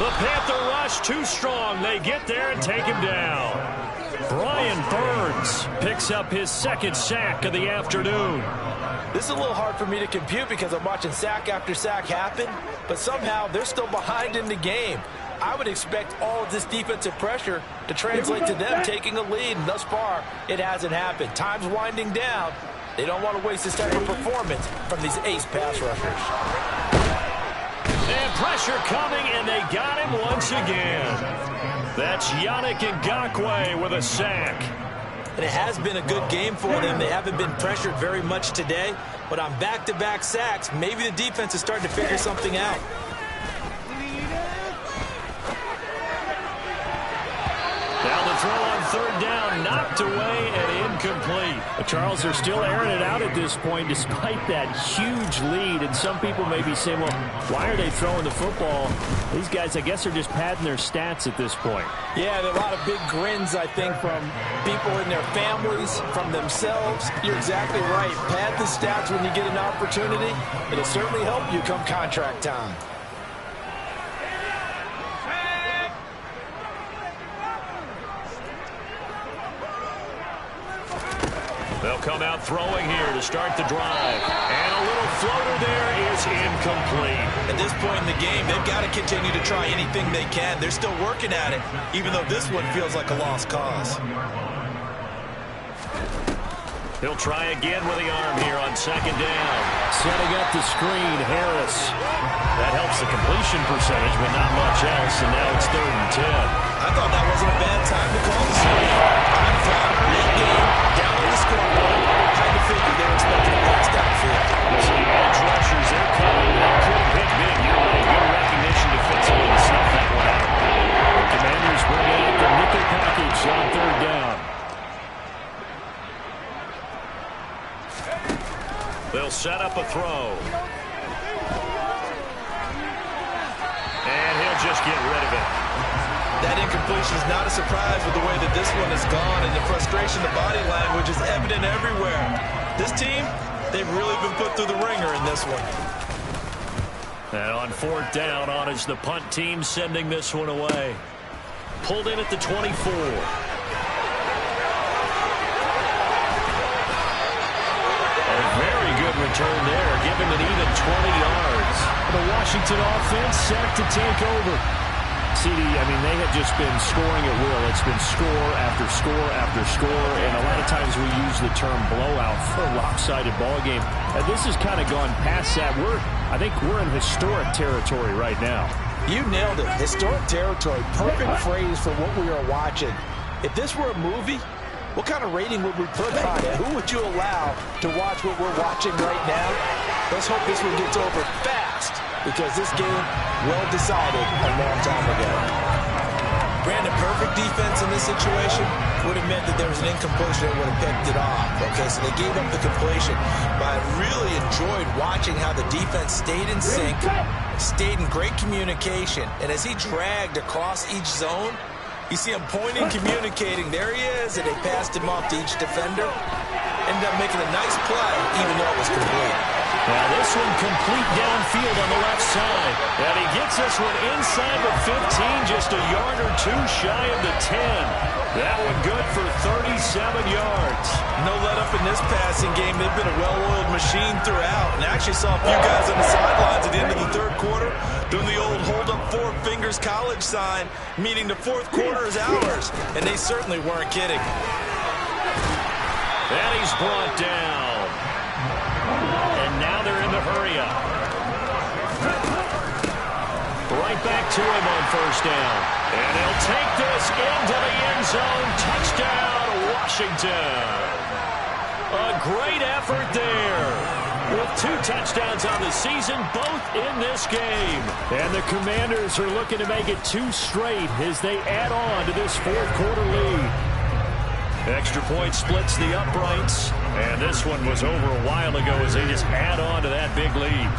The Panther rush too strong. They get there and take him down. Brian Burns picks up his 2nd sack of the afternoon. This is a little hard for me to compute because I'm watching sack after sack happen, but somehow they're still behind in the game. I would expect all of this defensive pressure to translate to them taking a lead, and thus far, it hasn't happened. Time's winding down. They don't want to waste this type of performance from these ace pass rushers. And pressure coming, and they got him once again. That's Yannick Ngakoue with a sack. And it has been a good game for them. They haven't been pressured very much today, but on back-to-back sacks, maybe the defense is starting to figure something out. Now the throw on 3rd down, knocked away and incomplete. Charles, they're still airing it out at this point despite that huge lead. And some people may be saying, well, why are they throwing the football? These guys, I guess, are just padding their stats at this point. Yeah, there are a lot of big grins, I think, from people in their families, from themselves. You're exactly right. Pad the stats when you get an opportunity. It'll certainly help you come contract time. They'll come out throwing here to start the drive. And a little floater there is incomplete. At this point in the game, they've got to continue to try anything they can. They're still working at it, even though this one feels like a lost cause. He'll try again with the arm here on 2nd down. Setting up the screen, Harris. That helps the completion percentage, but not much else, and now it's 3rd and 10. I thought that wasn't a bad time to call the screen. Time flat, late game, down on the scoreboard. Had to figure they were expecting a pass downfield. So the edge rushers, they're coming. That could have hit big. You're right. Good recognition defensively to snuff that one out. The Commanders bring out the nickel package on 3rd down. They'll set up a throw. And he'll just get rid of it. That incompletion is not a surprise with the way that this one has gone, and the frustration, the body language is evident everywhere. This team, they've really been put through the ringer in this one. And on 4th down, on is the punt team sending this one away. Pulled in at the 24. Return there, giving an even 20 yards. The Washington offense set to take over. CD, I mean, they have just been scoring at will. It's been score after score after score, and a lot of times we use the term blowout for a lopsided ball game. And this has kind of gone past that. I think we're in historic territory right now. You nailed it. Historic territory. Perfect phrase for what we are watching. If this were a movie, what kind of rating would we put on it? Who would you allow to watch what we're watching right now? Let's hope this one gets over fast, because this game, well decided a long time ago. Brandon, perfect defense in this situation would have meant that there was an incompletion that would have picked it off. Okay, so they gave up the completion. But I really enjoyed watching how the defense stayed in sync, stayed in great communication, and as he dragged across each zone, you see him pointing, communicating. There he is, and they passed him off to each defender. Ended up making a nice play, even though it was complete. Now this one complete downfield on the left side. And he gets this one inside the 15, just a yard or two shy of the 10. That one good for 37 yards. No let up in this passing game. They've been a well-oiled machine throughout. And I actually saw a few guys on the sidelines at the end of the 3rd quarter doing the old hold up 4 fingers college sign, meaning the 4th quarter is ours. And they certainly weren't kidding. And he's brought down. And now they're in the hurry-up. Right back to him on 1st down. And he'll take this into the end zone. Touchdown, Washington. A great effort there. With 2 touchdowns on the season, both in this game. And the Commanders are looking to make it 2 straight as they add on to this 4th quarter lead. Extra point splits the uprights. And this one was over a while ago as they just add on to that big lead.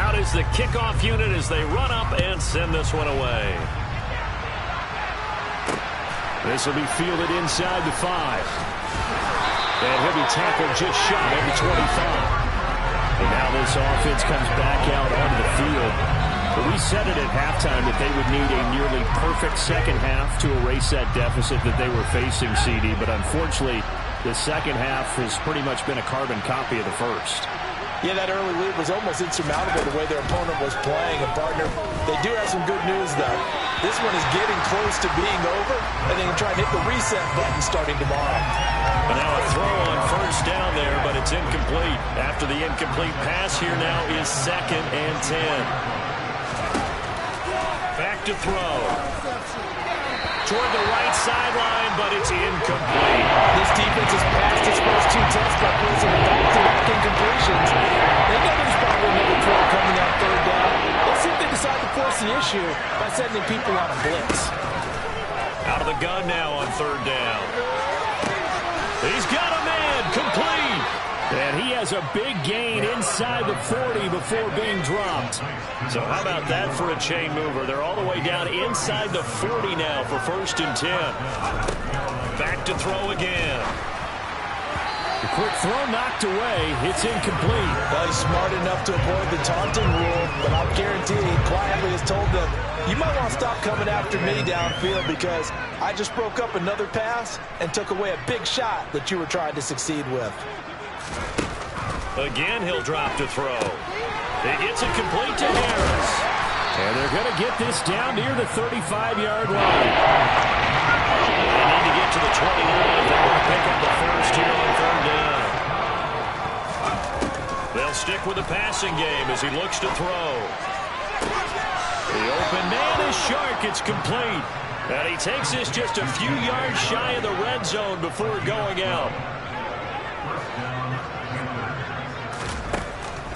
Out is the kickoff unit as they run up and send this one away. This will be fielded inside the 5. And he'll be tackled just shy of the 25. And now this offense comes back out onto the field. But we said it at halftime that they would need a nearly perfect second half to erase that deficit that they were facing, CD. But unfortunately, the second half has pretty much been a carbon copy of the first. Yeah, that early lead was almost insurmountable the way their opponent was playing. And, partner, they do have some good news, though. This one is getting close to being over, and they can try and hit the reset button starting tomorrow. And now a throw on first down there, but it's incomplete. After the incomplete pass, here now is 2nd and 10. Back to throw. Toward the right sideline, but it's incomplete. This defense has passed its first 2 tests by placing back-to-back incompletions. They know there's probably another throw coming on 3rd down. Let's see if they decide to force the issue by sending people on a blitz. Out of the gun now on 3rd down. He's got a man, complete. And he has a big gain inside the 40 before being dropped. So how about that for a chain mover? They're all the way down inside the 40 now for 1st and 10. Back to throw again. The quick throw knocked away. It's incomplete. Well, he's smart enough to avoid the taunting rule, but I'll guarantee he quietly has told them, you might want to stop coming after me downfield because I just broke up another pass and took away a big shot that you were trying to succeed with. Again, he'll drop to throw. He gets it complete to Harris. And they're going to get this down near the 35-yard line. They need to get to the 29 if they want to pick up the first here on 3rd down. They'll stick with the passing game as he looks to throw. The open man is Shark. It's complete. And he takes this just a few yards shy of the red zone before going out.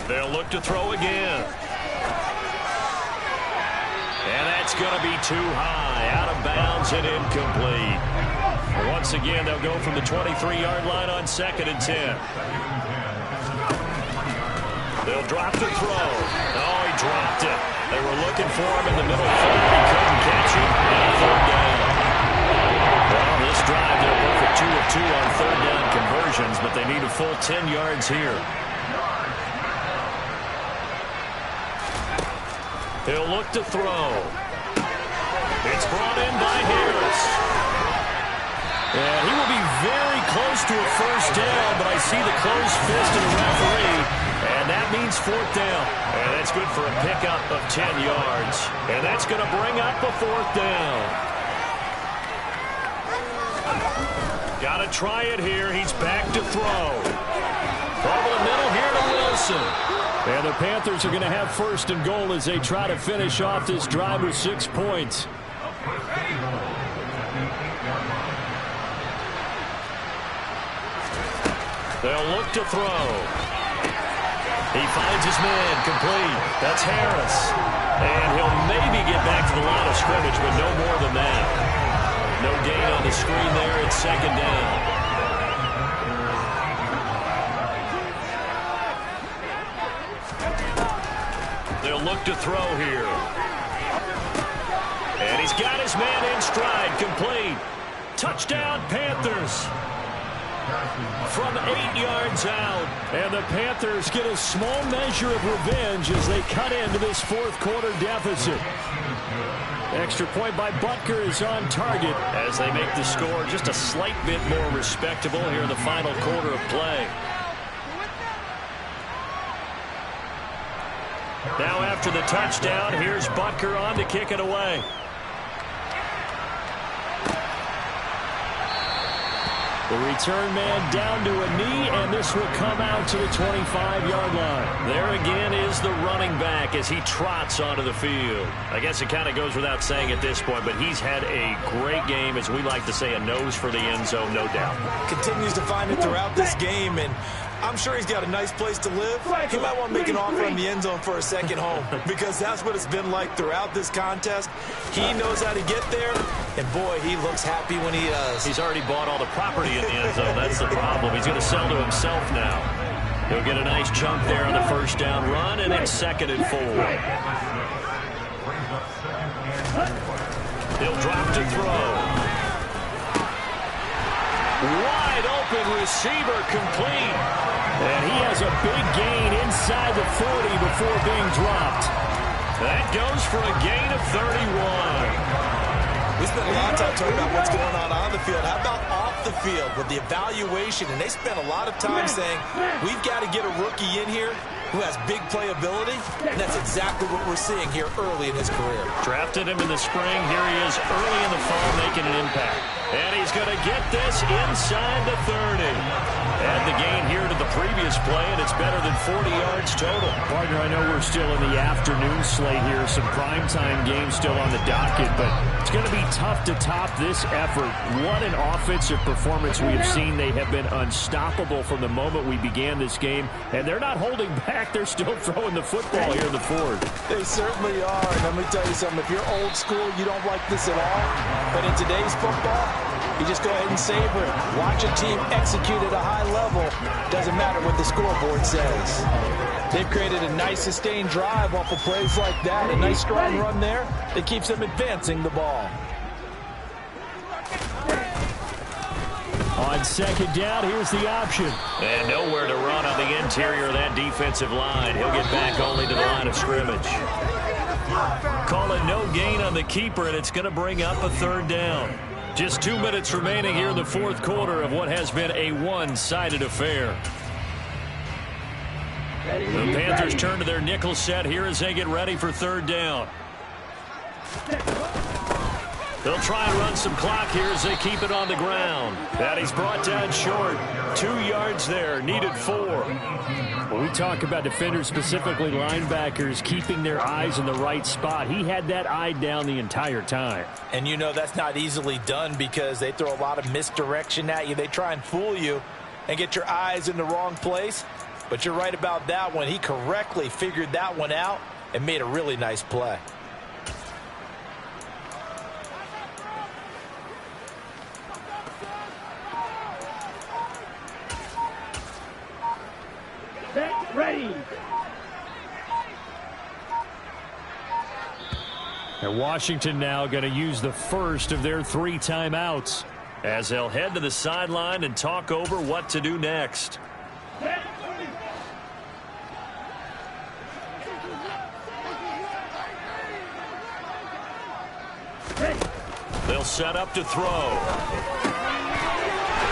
They'll look to throw again. And that's going to be too high. Out of bounds and incomplete. Once again, they'll go from the 23-yard line on 2nd and 10. They'll drop the throw. Oh, he dropped it. They were looking for him in the middle third. He couldn't catch it. And 3rd down. Well, this drive, they're perfect 2 of 2 on 3rd down conversions, but they need a full 10 yards here. He'll look to throw. It's brought in by Harris. And he will be very close to a first down, but I see the closed fist of the referee, and that means 4th down. And that's good for a pickup of 10 yards. And that's going to bring up a 4th down. Got to try it here. He's back to throw. Over the middle here to Wilson. And the Panthers are going to have 1st and goal as they try to finish off this drive with 6 points. They'll look to throw. He finds his man, complete. That's Harris. And he'll maybe get back to the line of scrimmage, but no more than that. No gain on the screen there. It's 2nd down. They'll look to throw here. And he's got his man in stride, complete. Touchdown, Panthers. From 8 yards out. And the Panthers get a small measure of revenge as they cut into this 4th quarter deficit. Extra point by Butker is on target as they make the score just a slight bit more respectable here in the final quarter of play. Now after the touchdown, here's Butker on to kick it away. The return man down to a knee, and this will come out to the 25-yard line. There again is the running back as he trots onto the field. I guess it kind of goes without saying at this point, but he's had a great game, as we like to say, a nose for the end zone, no doubt. Continues to find it throughout this game, and I'm sure he's got a nice place to live. He might want to make an offer in the end zone for a second home, because that's what it's been like throughout this contest. He knows how to get there, and boy, he looks happy when he does. He's already bought all the property in the end zone. That's the problem. He's going to sell to himself now. He'll get a nice chunk there on the first down run, and it's 2nd and 4. He'll drop to throw. Wide open receiver, complete. And he has a big gain inside the 40 before being dropped. That goes for a gain of 31. We spent a lot of time talking about what's going on the field. How about off the field with the evaluation? And they spent a lot of time saying, we've got to get a rookie in here who has big playability, and that's exactly what we're seeing here early in his career. Drafted him in the spring. Here he is early in the fall making an impact. And he's going to get this inside the 30. Add the gain here to the previous play, and it's better than 40 yards total. Partner, I know we're still in the afternoon slate here. Some primetime games still on the docket, but it's going to be tough to top this effort. What an offensive performance we have seen. They have been unstoppable from the moment we began this game, and they're not holding back. They're still throwing the football here in the fourth. They certainly are. And let me tell you something. If you're old school, you don't like this at all. But in today's football, you just go ahead and savor it. Watch a team execute at a high level. Doesn't matter what the scoreboard says. They've created a nice sustained drive off of plays like that. A nice strong run there that keeps them advancing the ball. On 2nd down, here's the option. And nowhere to run on the interior of that defensive line. He'll get back only to the line of scrimmage. Call it no gain on the keeper, and it's going to bring up a 3rd down. Just 2 minutes remaining here in the 4th quarter of what has been a one-sided affair. The Panthers turn to their nickel set here as they get ready for 3rd down. They'll try and run some clock here as they keep it on the ground. And he's brought down short. 2 yards there, needed 4. When we talk about defenders, specifically linebackers, keeping their eyes in the right spot, he had that eye down the entire time. And you know that's not easily done because they throw a lot of misdirection at you. They try and fool you and get your eyes in the wrong place. But you're right about that one. He correctly figured that one out and made a really nice play. Ready. And Washington now going to use the first of their 3 timeouts, as they'll head to the sideline and talk over what to do next. They'll set up to throw.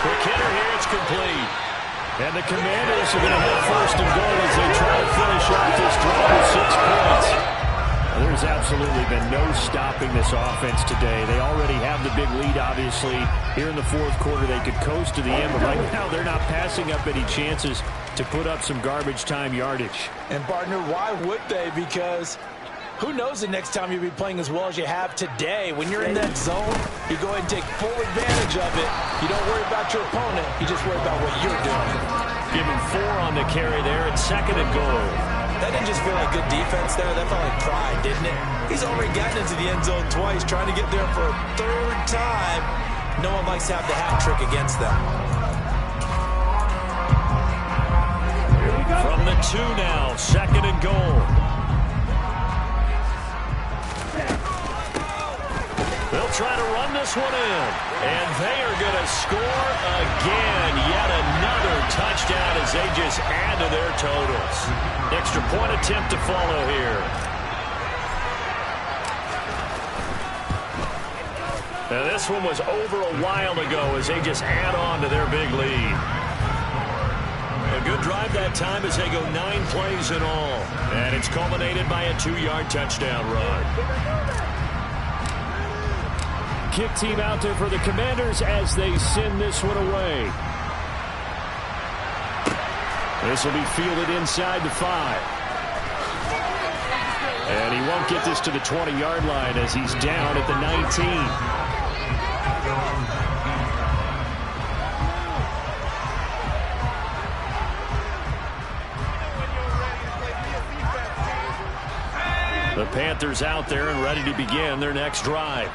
Quick hitter here, it's complete. And the Commanders are going to have 1st and goal as they try to finish off this drive with 6 points. There's absolutely been no stopping this offense today. They already have the big lead, obviously. Here in the 4th quarter, they could coast to the end, but right now they're not passing up any chances to put up some garbage time yardage. And, partner, why would they? Because who knows the next time you'll be playing as well as you have today. When you're in that zone, you go ahead and take full advantage of it. You don't worry about your opponent. You just worry about what you're doing. Give him 4 on the carry there at 2nd and goal. That didn't just feel like good defense there. That felt like pride, didn't it? He's already gotten into the end zone twice, trying to get there for a 3rd time. No one likes to have the hat trick against them. From the 2 now, 2nd and goal. They'll try to run this one in. And they are going to score again. Yet another touchdown as they just add to their totals. Extra point attempt to follow here. Now this one was over a while ago as they just add on to their big lead. A good drive that time as they go 9 plays in all. And it's culminated by a 2-yard touchdown run. kick team out there for the Commanders as they send this one away. This will be fielded inside the 5. And he won't get this to the 20-yard line as he's down at the 19. The Panthers out there and ready to begin their next drive.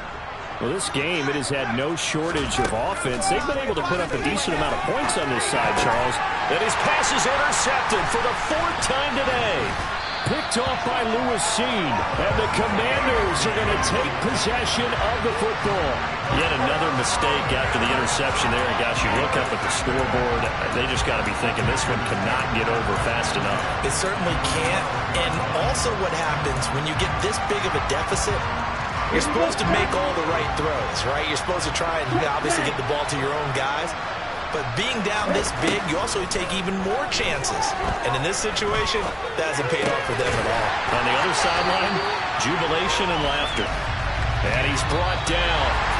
Well, this game, it has had no shortage of offense. They've been able to put up a decent amount of points on this side, Charles. And his pass is intercepted for the 4th time today. Picked off by Lewis Seen. And the Commanders are going to take possession of the football. Yet another mistake after the interception there. And gosh, you look up at the scoreboard, they just got to be thinking this one cannot get over fast enough. It certainly can't. And also what happens when you get this big of a deficit, you're supposed to make all the right throws, right? You're supposed to try and obviously get the ball to your own guys. But being down this big, you also take even more chances. And in this situation, that hasn't paid off for them at all. On the other sideline, jubilation and laughter. And he's brought down.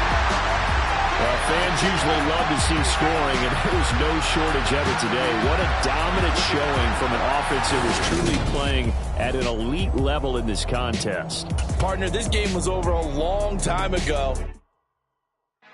Well, fans usually love to see scoring, and there's no shortage of it today. What a dominant showing from an offense that was truly playing at an elite level in this contest. Partner, this game was over a long time ago.